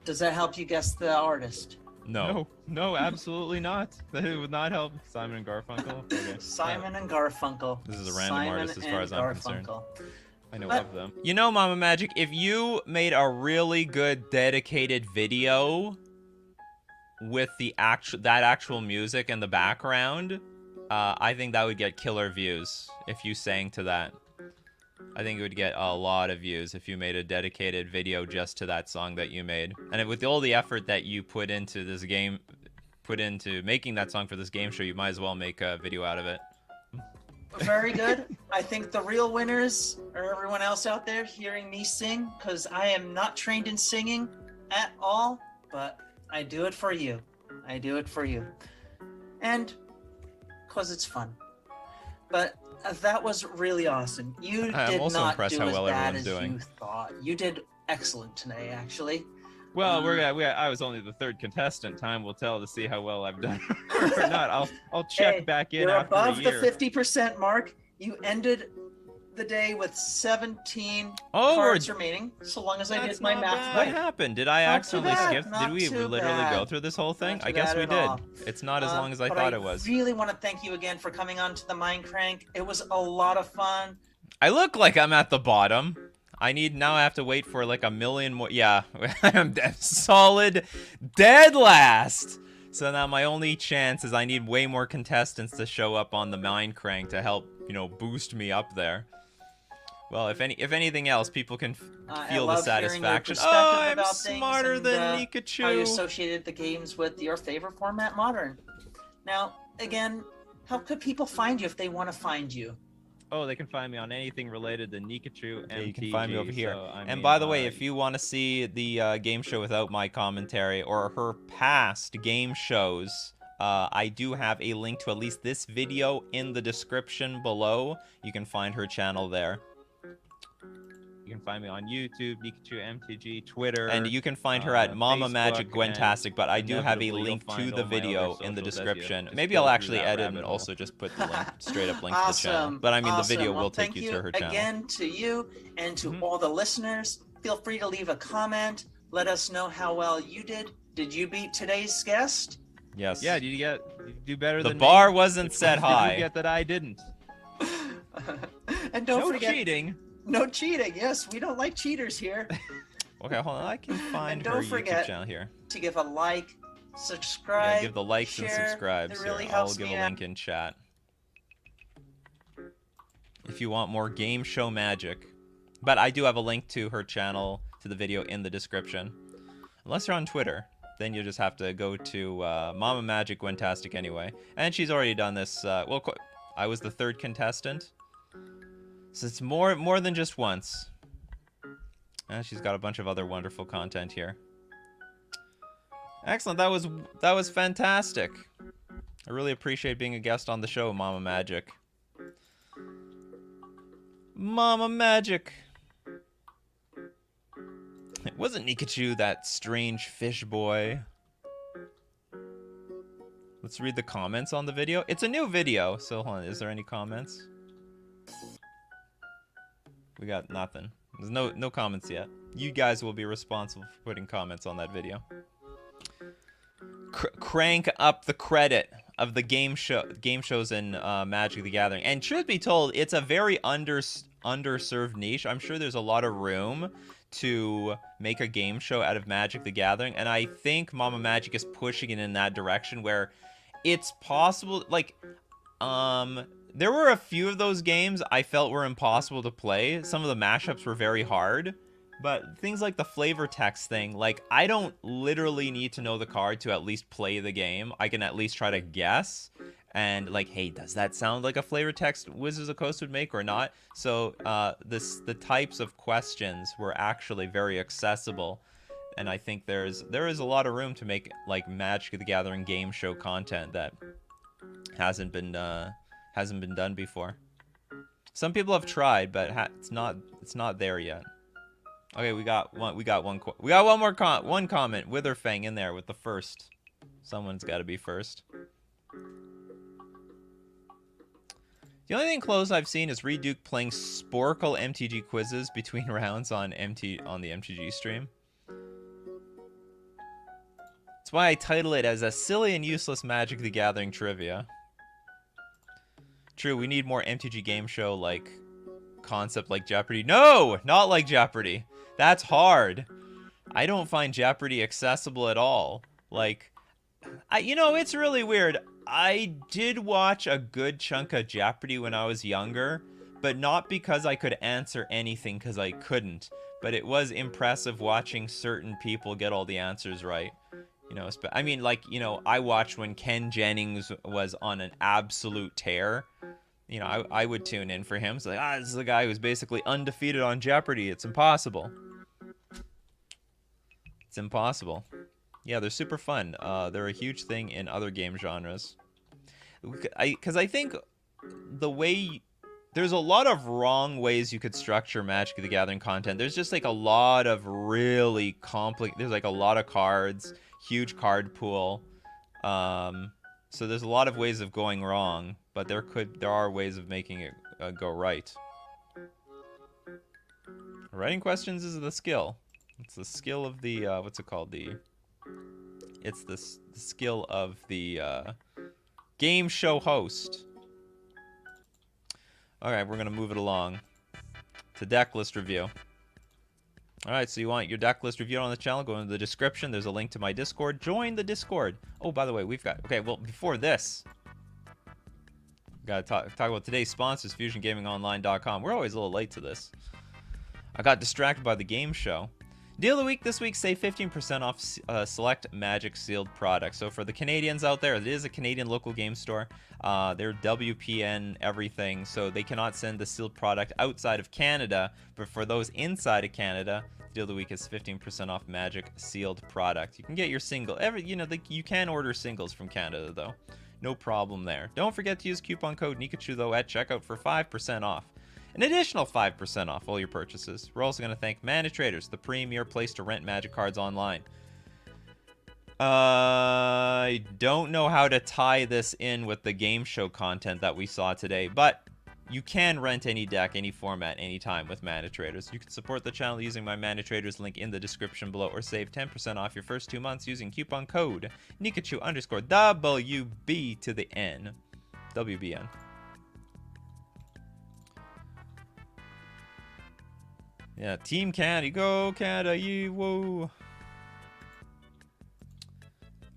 Does that help you guess the artist? No. No, absolutely not. That would not help. Simon and Garfunkel. Okay. Simon and Garfunkel. This is a random Simon artist as far as and I'm concerned. Garfunkel. I know But- of them. You know, Mama Magic, if you made a really good dedicated video with that actual music in the background, I think that would get killer views if you sang to that. I think it would get a lot of views if you made a dedicated video just to that song that you made. And with all the effort that you put into this game, put into making that song for this game show, you might as well make a video out of it. Very good. I think the real winners are everyone else out there hearing me sing, because I am not trained in singing at all, but I do it for you. I do it for you. And because it's fun. But that was really awesome. You I'm did also not impressed do how as well bad everyone's as doing. you thought. You did excellent today, actually. Well, I was only the 3rd contestant. Time will tell to see how well I've done or not. I'll check back in You're after above a the year. 50% mark. You ended the day with 17 Oh, cards remaining, so long as I That's did my not math bad. What right. happened? Did I Not too accidentally bad, skip? not Did we too literally go bad. through this whole thing? Not too I guess bad we at did. all. It's not as long as I But thought it was. I really want to thank you again for coming on to the Mind Crank. It was a lot of fun. I look like I'm at the bottom. I have to wait for like a million more. Yeah, I'm solid dead last. So now my only chance is I need way more contestants to show up on the mine crank to help, you know, boost me up there. Well, if anything else, people can feel the satisfaction. Oh, I'm smarter than Nikachu. How you associated the games with your favorite format, Modern. Now, again, how could people find you if they want to find you? Oh, they can find me on anything related to Nikachu MTG. Yeah, you can find me over here. So, and by the way, if you want to see the game show without my commentary or her past game shows, I do have a link to at least this video in the description below. You can find her channel there. You can find me on YouTube, Nikachu MTG, Twitter. And you can find her at Mama Facebook, Magic Gwentastic, but I do have a link to the video in the description. Maybe I'll actually edit and also just put the link, straight up link to the channel. But I mean, the video will take you to her channel. Again, to you and to all the listeners, feel free to leave a comment. Let us know how well you did. Did you beat today's guest? Yes. Yeah, did you do better than me? The bar wasn't set high. Did you get that I didn't? And don't forget... cheating. No cheating. Yes, we don't like cheaters here. Okay, hold on. I can find her YouTube channel here. To give a like, subscribe, yeah, give the likes share. and subscribes. Really here. I'll give a link in chat. If you want more game show magic. But I do have a link to her channel, to the video in the description. Unless you're on Twitter, then you just have to go to Mama Magic Gwentastic anyway. And she's already done this. Well, I was the 3rd contestant. So it's more than just once. And she's got a bunch of other wonderful content here. Excellent. That was fantastic. I really appreciate being a guest on the show, Mama Magic. Mama Magic. It wasn't Nikachu, that strange fish boy. Let's read the comments on the video. It's a new video, so hold on. Is there any comments? We got nothing. There's no comments yet. You guys will be responsible for putting comments on that video. Crank up the credit of the game shows in Magic the Gathering. And truth be told, it's a very underserved niche. I'm sure there's a lot of room to make a game show out of Magic the Gathering, and I think Mama Magic is pushing it in that direction where it's possible. Like, there were a few of those games I felt were impossible to play. Some of the mashups were very hard. But things like the flavor text thing, like, I don't literally need to know the card to at least play the game. I can at least try to guess. And, like, hey, does that sound like a flavor text Wizards of the Coast would make or not? So, the types of questions were actually very accessible. And I think there is a lot of room to make, like, Magic the Gathering game show content that hasn't been done before. Some people have tried, but it's not there yet. Okay, we got one more comment. Witherfang in there with the first. Someone's got to be first. The only thing close I've seen is Reduke playing Sporkle MTG quizzes between rounds on the MTG stream. That's why I title it as a silly and useless Magic the Gathering trivia. True, we need more MTG game show like concept like Jeopardy. No, not like Jeopardy. That's hard. I don't find Jeopardy accessible at all. Like, it's really weird. I did watch a good chunk of Jeopardy when I was younger, but not because I could answer anything, because I couldn't. But it was impressive watching certain people get all the answers right. I mean, like, I watched when Ken Jennings was on an absolute tear. I would tune in for him. It's like, this is the guy who's basically undefeated on Jeopardy. It's impossible. It's impossible. Yeah, they're super fun. They're a huge thing in other game genres. Because I think the way... There's a lot of wrong ways you could structure Magic the Gathering content. There's just, like, a lot of really complicated... There's, like, a lot of cards, huge card pool. So there's a lot of ways of going wrong, but there are ways of making it go right. Writing questions is the skill. It's the skill of the what's it called? It's the skill of the game show host. All right, we're gonna move it along to deck list review. Alright, so you want your deck list reviewed on the channel, go into the description. There's a link to my Discord. Join the Discord. Oh, by the way, we've got... Okay, well, before this... Gotta talk about today's sponsors, FusionGamingOnline.com. We're always a little late to this. I got distracted by the game show. Deal of the week this week, save 15% off select Magic sealed products. So for the Canadians out there, it is a Canadian local game store. They're WPN everything, so they cannot send the sealed product outside of Canada. But for those inside of Canada, deal of the week is 15% off Magic sealed product. You can get your single. You can order singles from Canada though. No problem there. Don't forget to use coupon code Nikachu though at checkout for 5% off. An additional 5% off all your purchases. We're also going to thank Mana Traders, the premier place to rent Magic cards online. I don't know how to tie this in with the game show content that we saw today, but you can rent any deck, any format, anytime with Mana Traders. You can support the channel using my Mana Traders link in the description below, or save 10% off your first 2 months using coupon code Nikachu_WB to the N. WBN. Yeah, Team Canada, go Canada, ye whoa.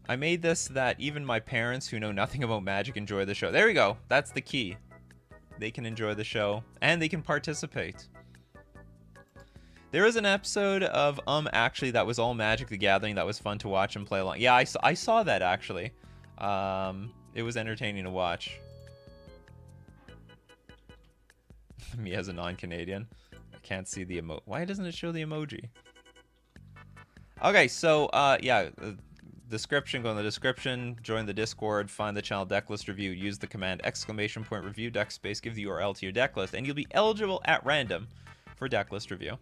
I made this that even my parents who know nothing about Magic enjoy the show. There we go. That's the key. They can enjoy the show and they can participate. There was an episode of actually that was all Magic the Gathering that was fun to watch and play along. Yeah, I saw that actually. It was entertaining to watch. Me as a non-Canadian. Can't see the emoji. Why doesn't it show the emoji? Okay, so yeah, description. Go in the description. Join the Discord. Find the channel deck list review. Use the command !review deck space. Give the URL to your deck list, and you'll be eligible at random for deck list review.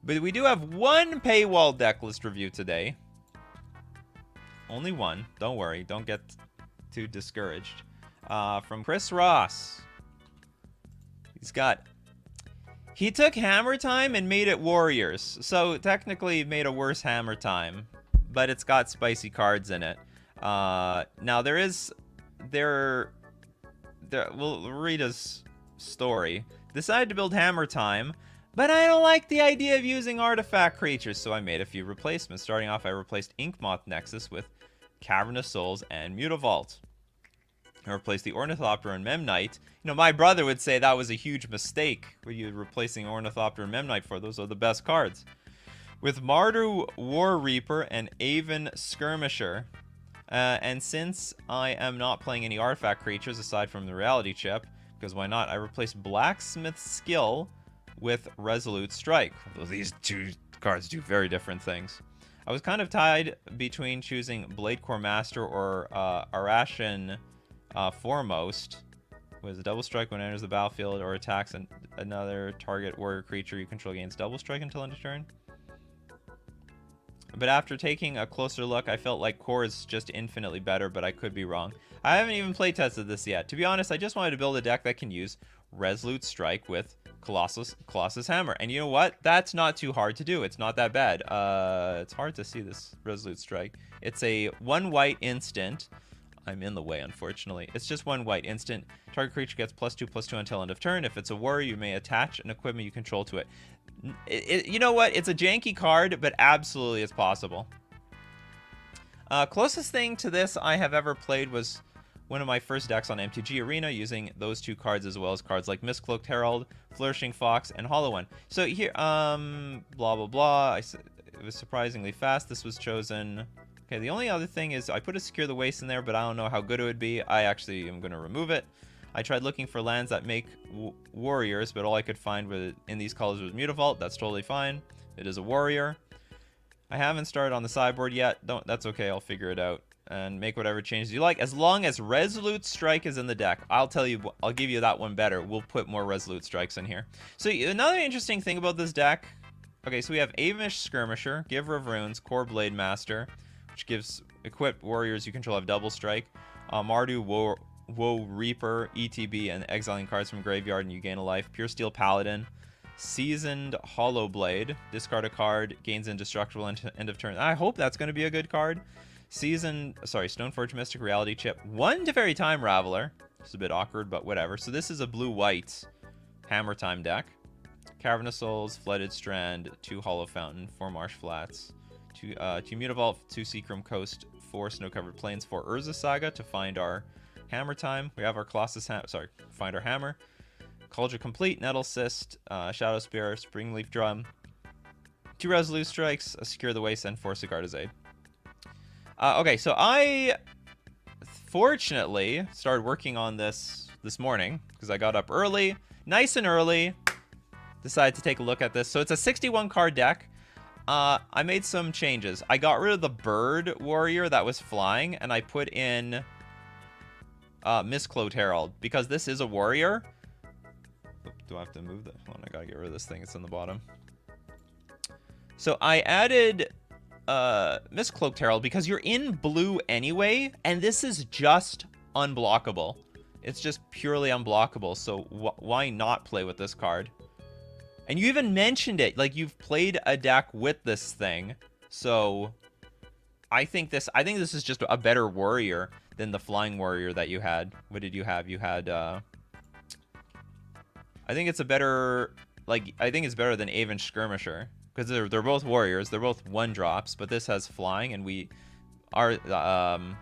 But we do have one paywall deck list review today. Only one. Don't worry. Don't get too discouraged. From Chris Ross. He took Hammer Time and made it Warriors. So technically made a worse Hammer Time, but it's got spicy cards in it. Now we'll read his story. Decided to build Hammer Time, but I don't like the idea of using artifact creatures, so I made a few replacements. Starting off, I replaced Inkmoth Nexus with Cavernous Souls and Mutavault. I replaced the Ornithopter and Memnite. You know, my brother would say that was a huge mistake. What are you replacing Ornithopter and Memnite for? Those are the best cards. With Mardu War Reaper and Aven Skirmisher. And since I am not playing any artifact creatures aside from the Reality Chip, because why not, I replaced Blacksmith Skill with Resolute Strike. Although these two cards do very different things. I was kind of tied between choosing Blade Core Master or Arashin Foremost. Was a double strike when it enters the battlefield or attacks another target warrior creature you control gains double strike until end of turn. But after taking a closer look, I felt like Core is just infinitely better, but I could be wrong. I haven't even playtested this yet. To be honest, I just wanted to build a deck that can use Resolute Strike with Colossus Hammer. And you know what? That's not too hard to do. It's not that bad. It's hard to see this Resolute Strike. It's a 1 white instant. I'm in the way, unfortunately. It's just 1 white instant. Target creature gets +2/+2 until end of turn. If it's a warrior, you may attach an equipment you control to it. You know what? It's a janky card, but absolutely it's possible. Closest thing to this I have ever played was one of my first decks on MTG Arena using those two cards as well as cards like Mistcloaked Herald, Flourishing Fox, and Hollow One. So here, blah, blah, blah. It was surprisingly fast. This was chosen... Okay, the only other thing is I put a Secure the Waste in there, but I don't know how good it would be. I actually am going to remove it. I tried looking for lands that make warriors, but all I could find in these colors was Mutavault. That's totally fine. It is a warrior. I haven't started on the sideboard yet. That's okay. I'll figure it out and make whatever changes you like. As long as Resolute Strike is in the deck, I'll give you that one better. We'll put more Resolute Strikes in here. So another interesting thing about this deck. Okay, so we have Avish Skirmisher, Giver of Runes, Core Blade Master, which gives equipped warriors you control have double strike. Mardu Woe Reaper, ETB, and exiling cards from graveyard and you gain a life. Pure Steel Paladin, Seasoned Hollow Blade, discard a card, gains indestructible end of turn. I hope that's going to be a good card. Stoneforge Mystic Reality Chip, 1 Teferi Time Raveler. It's a bit awkward, but whatever. So this is a blue-white Hammer Time deck. Cavern of Souls, Flooded Strand, 2 Hollow Fountain, 4 Marsh Flats, 2 Mutavault, 2 Seachrome Coast, 4 Snow-Covered Plains, 4 Urza Saga to find our hammer time. We have our Colossus find our hammer. Cauldron Complete, Nettle Cyst, Shadow Spear, Springleaf Drum, 2 Resolute Strikes, a Secure the Waste, and 4 Sigarda's Aid. Okay, so I fortunately started working on this morning because I got up early, nice and early, decided to take a look at this. So it's a 61 card deck. I made some changes. I got rid of the bird warrior that was flying, and I put in Mistcloaked Herald because this is a warrior. Do I have to move that? Hold on, I gotta get rid of this thing. It's in the bottom. So I added Mistcloaked Herald because you're in blue anyway, and this is just unblockable. It's just purely unblockable, so why not play with this card? And you even mentioned it, like you've played a deck with this thing. So I think this is just a better warrior than the flying warrior that you had. What did you have? You had I think it's a better, like, I think it's better than Avon Skirmisher because they're both warriors. They're both 1-drops, but this has flying, and we are the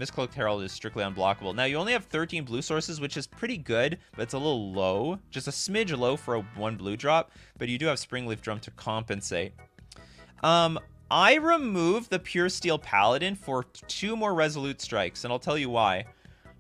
Mistcloaked Herald is strictly unblockable. Now, you only have 13 blue sources, which is pretty good, but it's a little low. Just a smidge low for a 1 blue drop, but you do have Springleaf Drum to compensate. I removed the Pure Steel Paladin for 2 more Resolute Strikes, and I'll tell you why.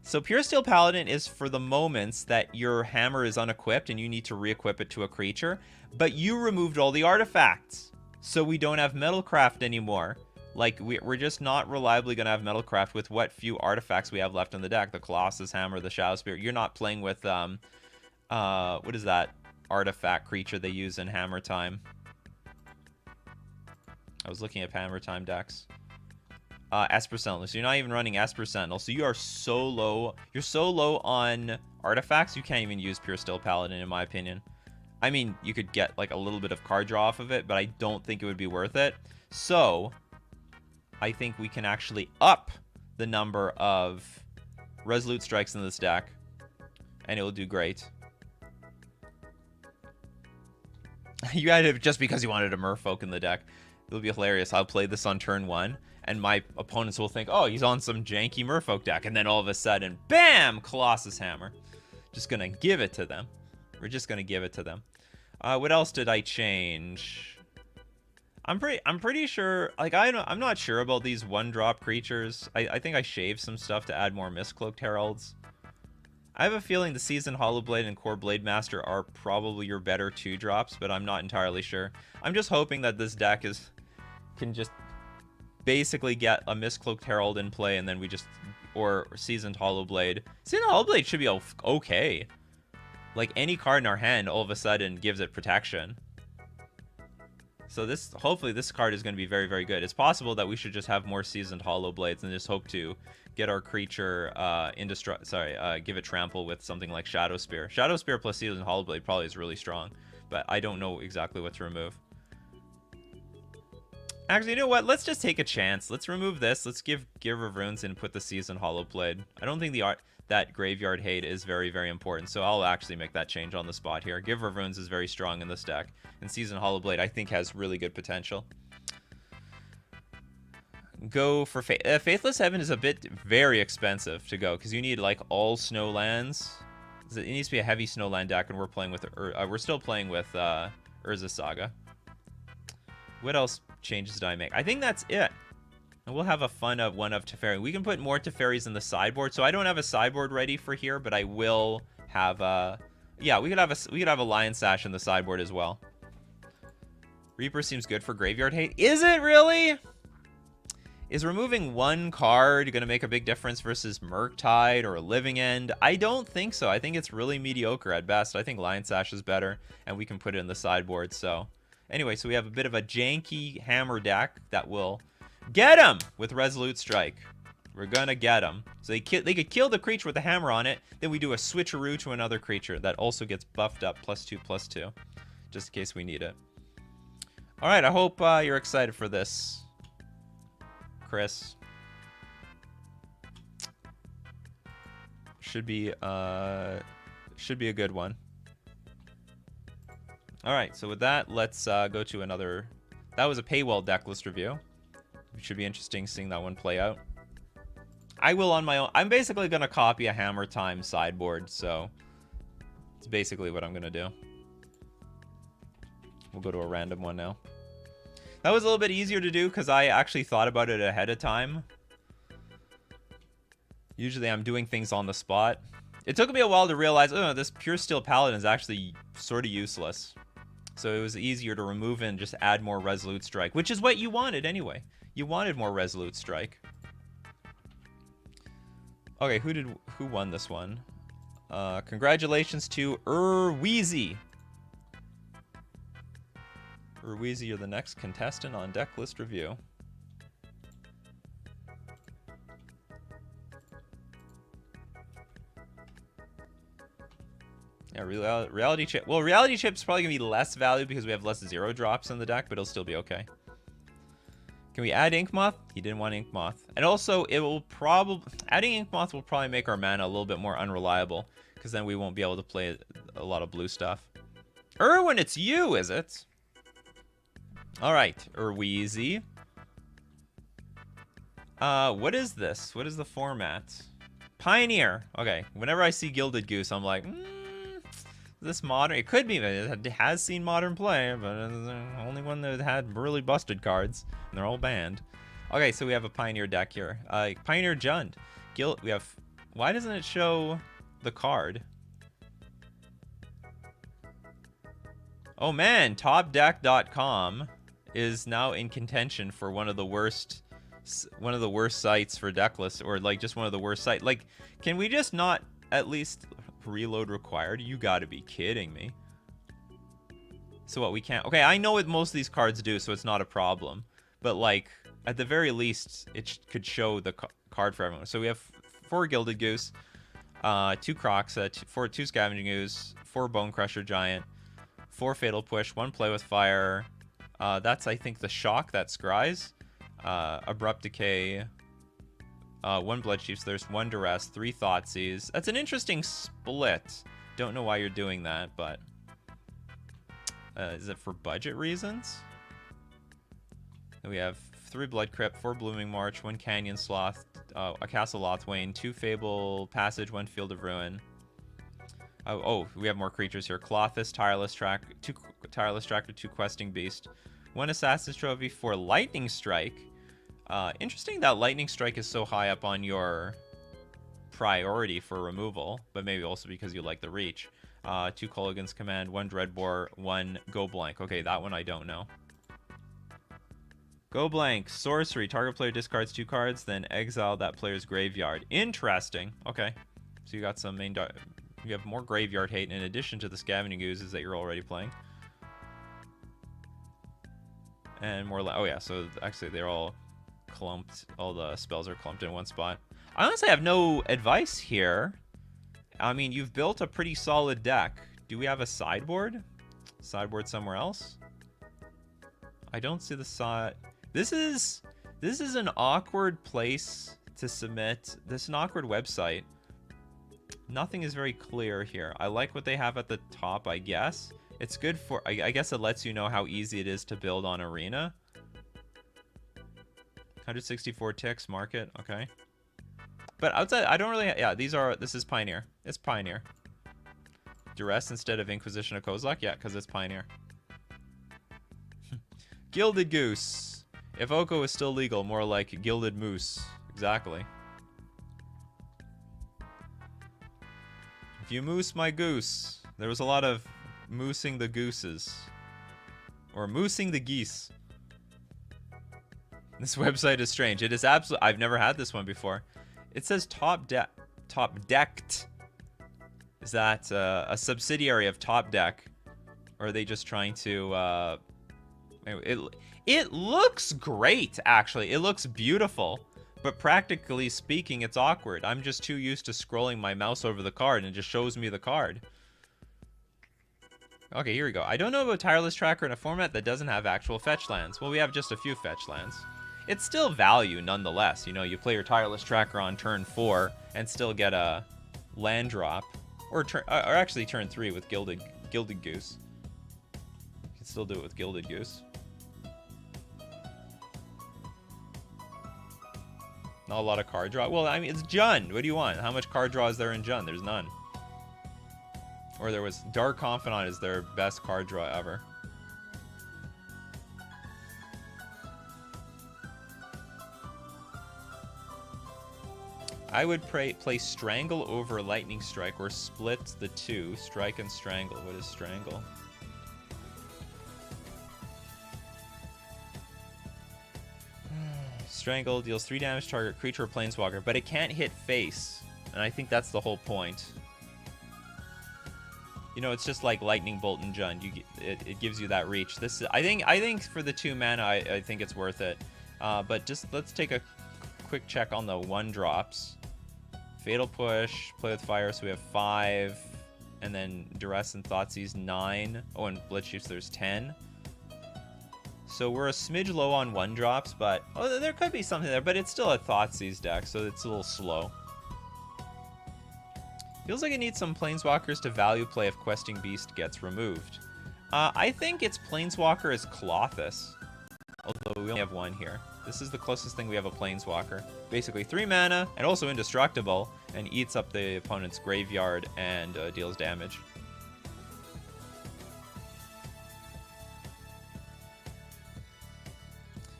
So Pure Steel Paladin is for the moments that your hammer is unequipped and you need to re-equip it to a creature, but you removed all the artifacts, so we don't have Metalcraft anymore. Like, we're just not reliably going to have Metalcraft with what few artifacts we have left in the deck. The Colossus Hammer, the Shadow Spear. You're not playing with, what is that artifact creature they use in Hammer Time? I was looking at Hammer Time decks. Esper Sentinel. So you're not even running Esper Sentinel. So you are so low. You're so low on artifacts, you can't even use Pure Steel Paladin, in my opinion. I mean, you could get, like, a little bit of card draw off of it, but I don't think it would be worth it. So I think we can actually up the number of Resolute Strikes in this deck, and it will do great. You added it just because you wanted a Merfolk in the deck. It'll be hilarious. I'll play this on turn 1, and my opponents will think, oh, he's on some janky Merfolk deck, and then all of a sudden, bam, Colossus Hammer. Just gonna give it to them. We're just gonna give it to them. What else did I change? I'm pretty sure, like, I'm not sure about these 1-drop creatures. I think I shaved some stuff to add more Mistcloaked Heralds. I have a feeling the Seasoned Hollowblade and Core Blade Master are probably your better 2-drops, but I'm not entirely sure. I'm just hoping that this deck can just basically get a Mistcloaked Herald in play, and then we just, or Seasoned Hollowblade. Seasoned Hollowblade should be okay. Like, any card in our hand all of a sudden gives it protection. So hopefully this card is going to be very, very good. It's possible that we should just have more Seasoned Hollowblades and just hope to get our creature give it trample with something like Shadow Spear. Shadow Spear plus Seasoned Hollowblade probably is really strong, but I don't know exactly what to remove. Actually, you know what? Let's just take a chance. Let's remove this. Let's give of Runes and put the Seasoned Hollowblade. I don't think that Graveyard Hate is very, very important, so I'll actually make that change on the spot here. Giver of Runes is very strong in this deck, and Seasoned Hollowblade I think has really good potential. Go for Faithless Heaven is very expensive to go because you need, like, all snow lands. It needs to be a heavy snowland deck, and we're still playing with Urza Saga. What else changes did I make? I think that's it. And we'll have a fun one of Teferi. We can put more Teferis in the sideboard. So I don't have a sideboard ready for here, but I will have yeah, we could have a Lion Sash in the sideboard as well. Reaper seems good for Graveyard Hate. Is it really? Is removing 1 card going to make a big difference versus Murktide or Living End? I don't think so. I think it's really mediocre at best. I think Lion Sash is better, and we can put it in the sideboard. So anyway, so we have a bit of a janky hammer deck that will get him with Resolute Strike. We're gonna get him. So they could kill the creature with the hammer on it. Then we do a switcheroo to another creature that also gets buffed up +2/+2, just in case we need it. All right, I hope you're excited for this, Chris. Should be a good one. All right, so with that, let's go to another. That was a paywall deck list review. It should be interesting seeing that one play out. I will on my own. I'm basically going to copy a Hammer Time sideboard, so it's basically what I'm going to do. We'll go to a random one now. That was a little bit easier to do because I actually thought about it ahead of time. Usually I'm doing things on the spot. It took me a while to realize, oh, this Pure Steel Paladin is actually sort of useless. So it was easier to remove and just add more Resolute Strike, which is what you wanted anyway. You wanted more Resolute Strike. Okay, who won this one? Congratulations to Urweezy. Urweezy, you're the next contestant on deck list review. Yeah, reality chip. Well, reality chip's probably gonna be less value because we have less 0 drops in the deck, but it'll still be okay. Can we add Ink Moth? He didn't want Ink Moth. And also, it will probably... Adding Ink Moth will probably make our mana a little bit more unreliable, because then we won't be able to play a lot of blue stuff. Erwin, it's you, is it? Alright, Urweezy. What is this? What is the format? Pioneer. Okay, whenever I see Gilded Goose, I'm like, this modern? It could be, it has seen modern play, but it's the only one that had really busted cards, and they're all banned. Okay, so we have a Pioneer deck here. Pioneer Jund. We have... Why doesn't it show the card? Oh man, topdeck.com is now in contention for one of the worst sites for deck lists, or like just one of the worst sites. Like, can we just not at least reload required? You gotta be kidding me. So what, we can't... Okay, I know what most of these cards do, so it's not a problem. But like, at the very least, it could show the card for everyone. So we have 4 Gilded Goose, 2 Crocs, 2 Scavenging Ooze, 4 Bone Crusher Giant, 4 Fatal Push, 1 Play with Fire. That's, I think, the Shock, that Scries. Abrupt Decay, 1 Blood Chiefs, there's 1 Duress, 3 Thoughtseize. That's an interesting split. Don't know why you're doing that, but... is it for budget reasons? We have 3 Blood Crypt, 4 Blooming March, 1 Canyon Sloth, a Castle Lothwain, 2 Fable Passage, 1 Field of Ruin. Oh, we have more creatures here. Clothis, Tireless Tracker, 2 Tireless Tracker, 2 Questing Beast, 1 Assassin's Trophy, 4 Lightning Strike. Interesting that Lightning Strike is so high up on your priority for removal, but maybe also because you like the reach. 2 Colligan's Command, 1 Dreadbore, 1 Go Blank. Okay, that one I don't know. Go Blank, sorcery. Target player discards 2 cards, then exile that player's graveyard. Interesting. Okay, so you got some main... You have more graveyard hate in addition to the Scavenging Oozes that you're already playing. And more... Oh yeah, so actually they're all clumped. All the spells are clumped in one spot. I honestly have no advice here. I mean, you've built a pretty solid deck. Do we have a sideboard? Sideboard somewhere else? I don't see the side... This is an awkward place to submit. This is an awkward website. Nothing is very clear here. I like what they have at the top, I guess. It's good for... I guess it lets you know how easy it is to build on Arena. 164 ticks, market, okay. But outside, I don't really... Yeah, this is Pioneer. It's Pioneer. Duress instead of Inquisition of Kozilek? Yeah, because it's Pioneer. Gilded Goose. If Oko is still legal, more like Gilded Moose. Exactly. If you moose my goose. There was a lot of moosing the gooses. Or moosing the geese. This website is strange. It is absolutely... I've never had this one before. It says Top Decked. Is that a subsidiary of Top Deck? Or are they just trying to... It looks great, actually. It looks beautiful. But practically speaking, it's awkward. I'm just too used to scrolling my mouse over the card and it just shows me the card. Okay, here we go. I don't know about Tireless Tracker in a format that doesn't have actual fetch lands. Well, we have just a few fetch lands. It's still value nonetheless. You know, you play your Tireless Tracker on turn 4 and still get a land drop. Or actually turn 3 with Gilded Goose. Could still do it with Gilded Goose. Not a lot of card draw. Well, I mean, it's Jund. What do you want? How much card draw is there in Jund? There's none. Or there was Dark Confidant is their best card draw ever. I would play Strangle over Lightning Strike or split the two. Strike and Strangle. What is Strangle? Strangle deals 3 damage to target creature or planeswalker, but it can't hit face. And I think that's the whole point. You know, it's just like Lightning Bolt and Jund. It gives you that reach. I think for the 2 mana, I think it's worth it. But just let's take a quick check on the 1-drops. Fatal Push, Play with Fire, so we have 5. And then Duress and Thoughtseize 9. Oh, and Blitzshoots, there's 10. So we're a smidge low on 1-drops, but there could be something there. But it's still a Thoughtseize deck, so it's a little slow. Feels like it needs some Planeswalkers to value play if Questing Beast gets removed. I think its Planeswalker is Colossus, although we only have 1 here. This is the closest thing we have a Planeswalker. Basically 3 mana, and also indestructible, and eats up the opponent's graveyard and deals damage.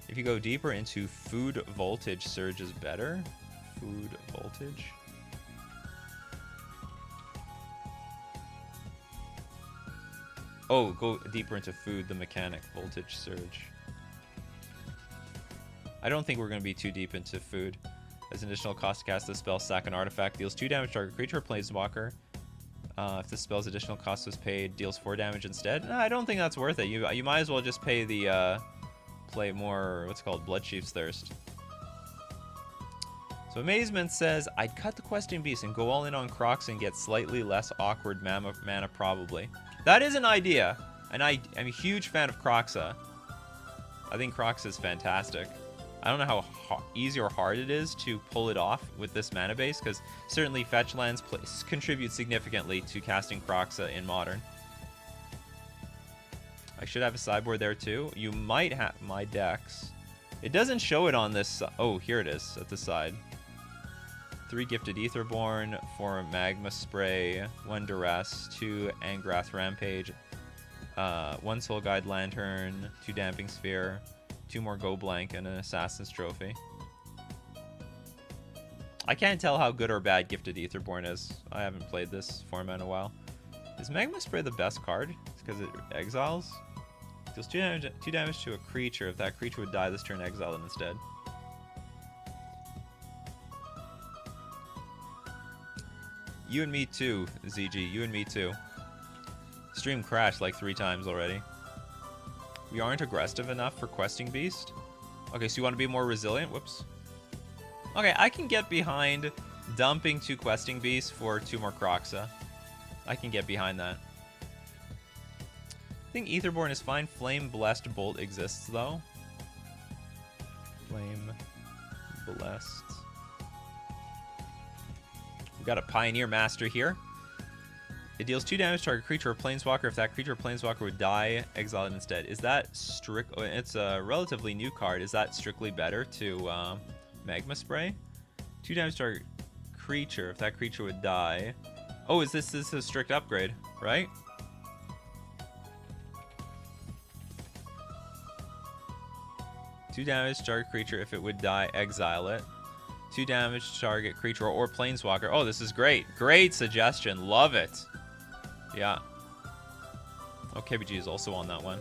If you go deeper into Food Voltage, Surge is better. Food Voltage. Oh, go deeper into Food, the mechanic. Voltage, Surge. I don't think we're going to be too deep into Food. As an additional cost to cast this spell, sack an artifact, deals 2 damage to target creature or planeswalker. If the spell's additional cost was paid, deals 4 damage instead. No, I don't think that's worth it. You might as well just pay the play more, what's it called, Bloodchief's Thirst. So Amazement says, I'd cut the Questing Beast and go all in on Crocs and get slightly less awkward mana probably. That is an idea, and I'm a huge fan of Croxa. I think Croxa is fantastic. I don't know how easy or hard it is to pull it off with this mana base, because certainly fetch lands contribute significantly to casting Croxa in Modern. I should have a sideboard there too. You might have my decks. It doesn't show it on this. Oh, here it is at the side. 3 Gifted Aetherborn, 4 Magma Spray, 1 Duress, 2 Angrath Rampage, 1 Soul Guide Lantern, 2 Damping Sphere, 2 more Go Blank, and an Assassin's Trophy. I can't tell how good or bad Gifted Aetherborn is. I haven't played this format in a while. Is Magma Spray the best card? It's because it exiles? Deals 2 damage to a creature. If that creature would die this turn, exile it instead. You and me too, ZG. You and me too. Stream crashed like 3 times already. We aren't aggressive enough for Questing Beast. Okay, so you want to be more resilient? Whoops. Okay, I can get behind dumping 2 Questing Beasts for 2 more Croxa. I can get behind that. I think Aetherborn is fine. Flame Blessed Bolt exists, though. Flame Blessed. We've got a Pioneer Master here. It deals 2 damage to target creature or planeswalker. If that creature or planeswalker would die, exile it instead. Is that strict? It's a relatively new card. Is that strictly better to Magma Spray? 2 damage to target creature. If that creature would die. Oh, is this a strict upgrade, right? Two damage to target creature. If it would die, exile it. 2 damage to target creature or planeswalker. Oh, this is great. Great suggestion. Love it. Yeah. Oh, KBG is also on that one.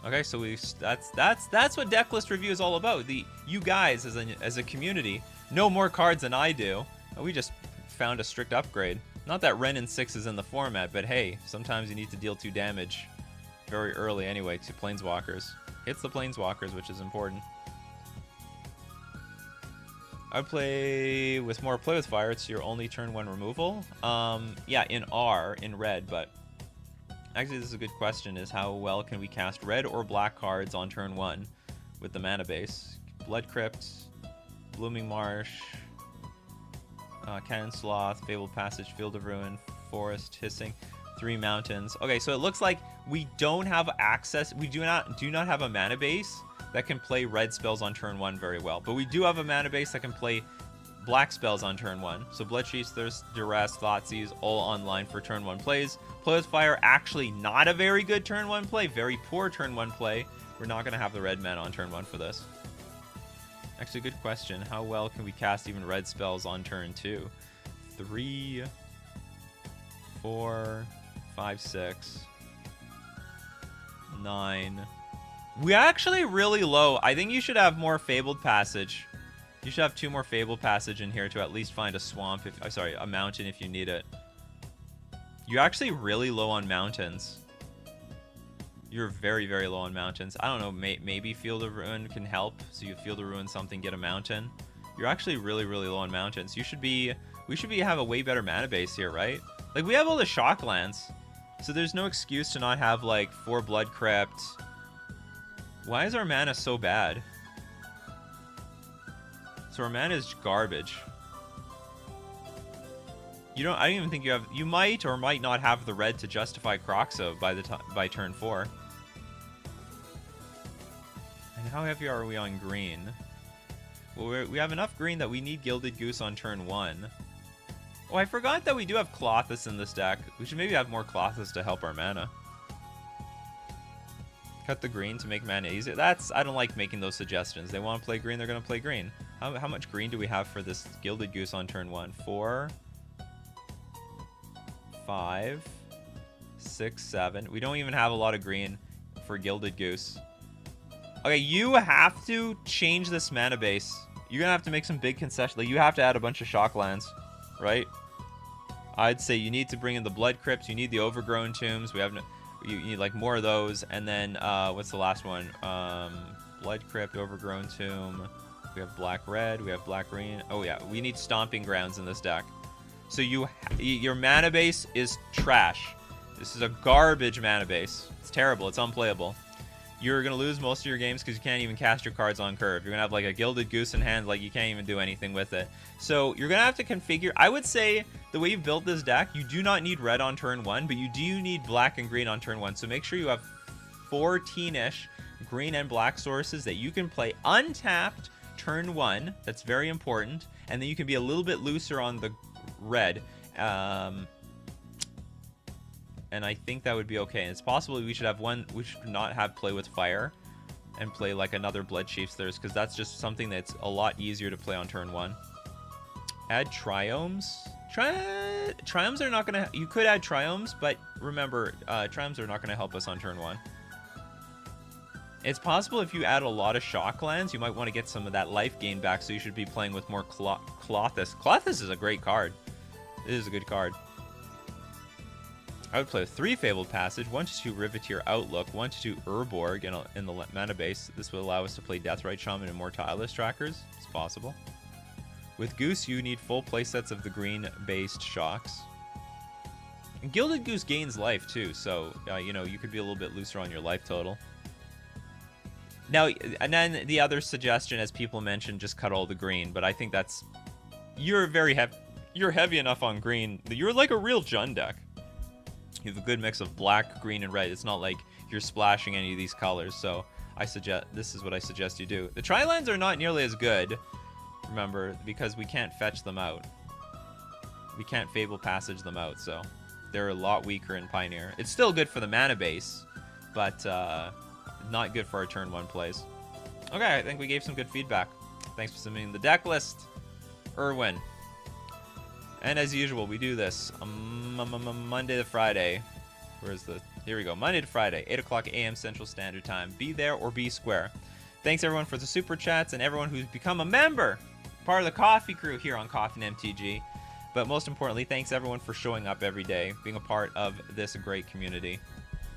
Okay, so that's what Decklist Review is all about. You guys as a community know more cards than I do. We just found a strict upgrade. Not that Wrenn and 6 is in the format, but hey, sometimes you need to deal 2 damage very early anyway to planeswalkers. Hits the planeswalkers, which is important. I would play with more Play with Fire. It's your only turn 1 removal. Yeah, in red, but actually this is a good question, is how well can we cast red or black cards on turn 1 with the mana base? Blood Crypt, Blooming Marsh, Cannon Sloth, Fabled Passage, Field of Ruin, Forest, Hissing. 3 mountains. Okay, so it looks like we don't have access. We do not have a mana base that can play red spells on turn 1 very well. But we do have a mana base that can play black spells on turn 1. So Blood Chiefs, Thirst, Duress, Thoughtseize, all online for turn 1 plays. Play with Fire, actually not a very good turn 1 play. Very poor turn 1 play. We're not going to have the red mana on turn 1 for this. Actually, good question. How well can we cast even red spells on turn 2? 3, 4, 5, 6, 9. We actually really low. I think you should have more Fabled Passage. You should have 2 more Fabled Passage in here to at least find a swamp. Sorry, a mountain if you need it. You're actually really low on mountains. You're very, very low on mountains. I don't know, maybe Field of Ruin can help. So you Field of Ruin something, get a mountain. You're actually really, really low on mountains. We should have a way better mana base here, right? Like, we have all the shock lands. So there's no excuse to not have, like, 4 Blood Crypt. Why is our mana so bad? So our mana is garbage. I don't even think you have... You might or might not have the red to justify Kroxa by turn 4. And how heavy are we on green? Well, we have enough green that we need Gilded Goose on turn 1. Oh, I forgot that we do have Clothis in this deck. We should maybe have more Clothis to help our mana. Cut the green to make mana easier. I don't like making those suggestions. They want to play green, they're going to play green. How much green do we have for this Gilded Goose on turn 1? 4, 5, 6, 7. We don't even have a lot of green for Gilded Goose. Okay, you have to change this mana base. You're going to have to make some big concessions. Like, you have to add a bunch of shock lands, right? I'd say you need to bring in the Blood Crypts. You need the Overgrown Tombs. You need, like, more of those. And then, what's the last one? Blood Crypt, Overgrown Tomb. We have Black-Red. We have Black-Green. Oh, yeah. We need Stomping Grounds in this deck. So your mana base is trash. This is a garbage mana base. It's terrible. It's unplayable. You're going to lose most of your games because you can't even cast your cards on curve. You're going to have like a Gilded Goose in hand, like you can't even do anything with it. So you're going to have to configure. I would say the way you've built this deck, you do not need red on turn 1, but you do need black and green on turn 1. So make sure you have 14-ish green and black sources that you can play untapped turn 1. That's very important. And then you can be a little bit looser on the red. And I think that would be okay. And it's possible we should not have Play with Fire and play like another Blood Chief's Thirst, because that's just something that's a lot easier to play on turn 1. Add Triomes. Triomes are not going to... You could add Triomes, but remember, Triomes are not going to help us on turn 1. It's possible if you add a lot of shock lands, you might want to get some of that life gain back, so you should be playing with more Clothis. Clothis is a great card. It is a good card. I would play with 3 Fabled Passage, 1/2 Riveteer Outlook, 1/2 Urborg in the mana base. This would allow us to play Deathrite Shaman and Mortalis Trackers. It's possible. With Goose, you need full playsets of the green-based shocks. And Gilded Goose gains life, too, so, you could be a little bit looser on your life total. Now, and then the other suggestion, as people mentioned, just cut all the green, but I think that's... You're heavy enough on green that you're like a real Jund deck. You have a good mix of black, green, and red. It's not like you're splashing any of these colors, so this is what I suggest you do. The Tri-lands are not nearly as good, remember, because we can't fetch them out. We can't Fable Passage them out, so they're a lot weaker in Pioneer. It's still good for the mana base, but not good for our turn 1 plays. Okay, I think we gave some good feedback. Thanks for submitting the deck list, Erwin. And as usual, we do this Monday to Friday. Here we go. Monday to Friday, 8 o'clock a.m. Central Standard Time. Be there or be square. Thanks, everyone, for the super chats and everyone who's become a member, part of the coffee crew here on Coffee and MTG. But most importantly, thanks, everyone, for showing up every day, being a part of this great community,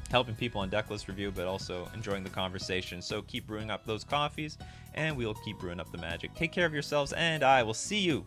helping people on decklist review, but also enjoying the conversation. So keep brewing up those coffees, and we'll keep brewing up the magic. Take care of yourselves, and I will see you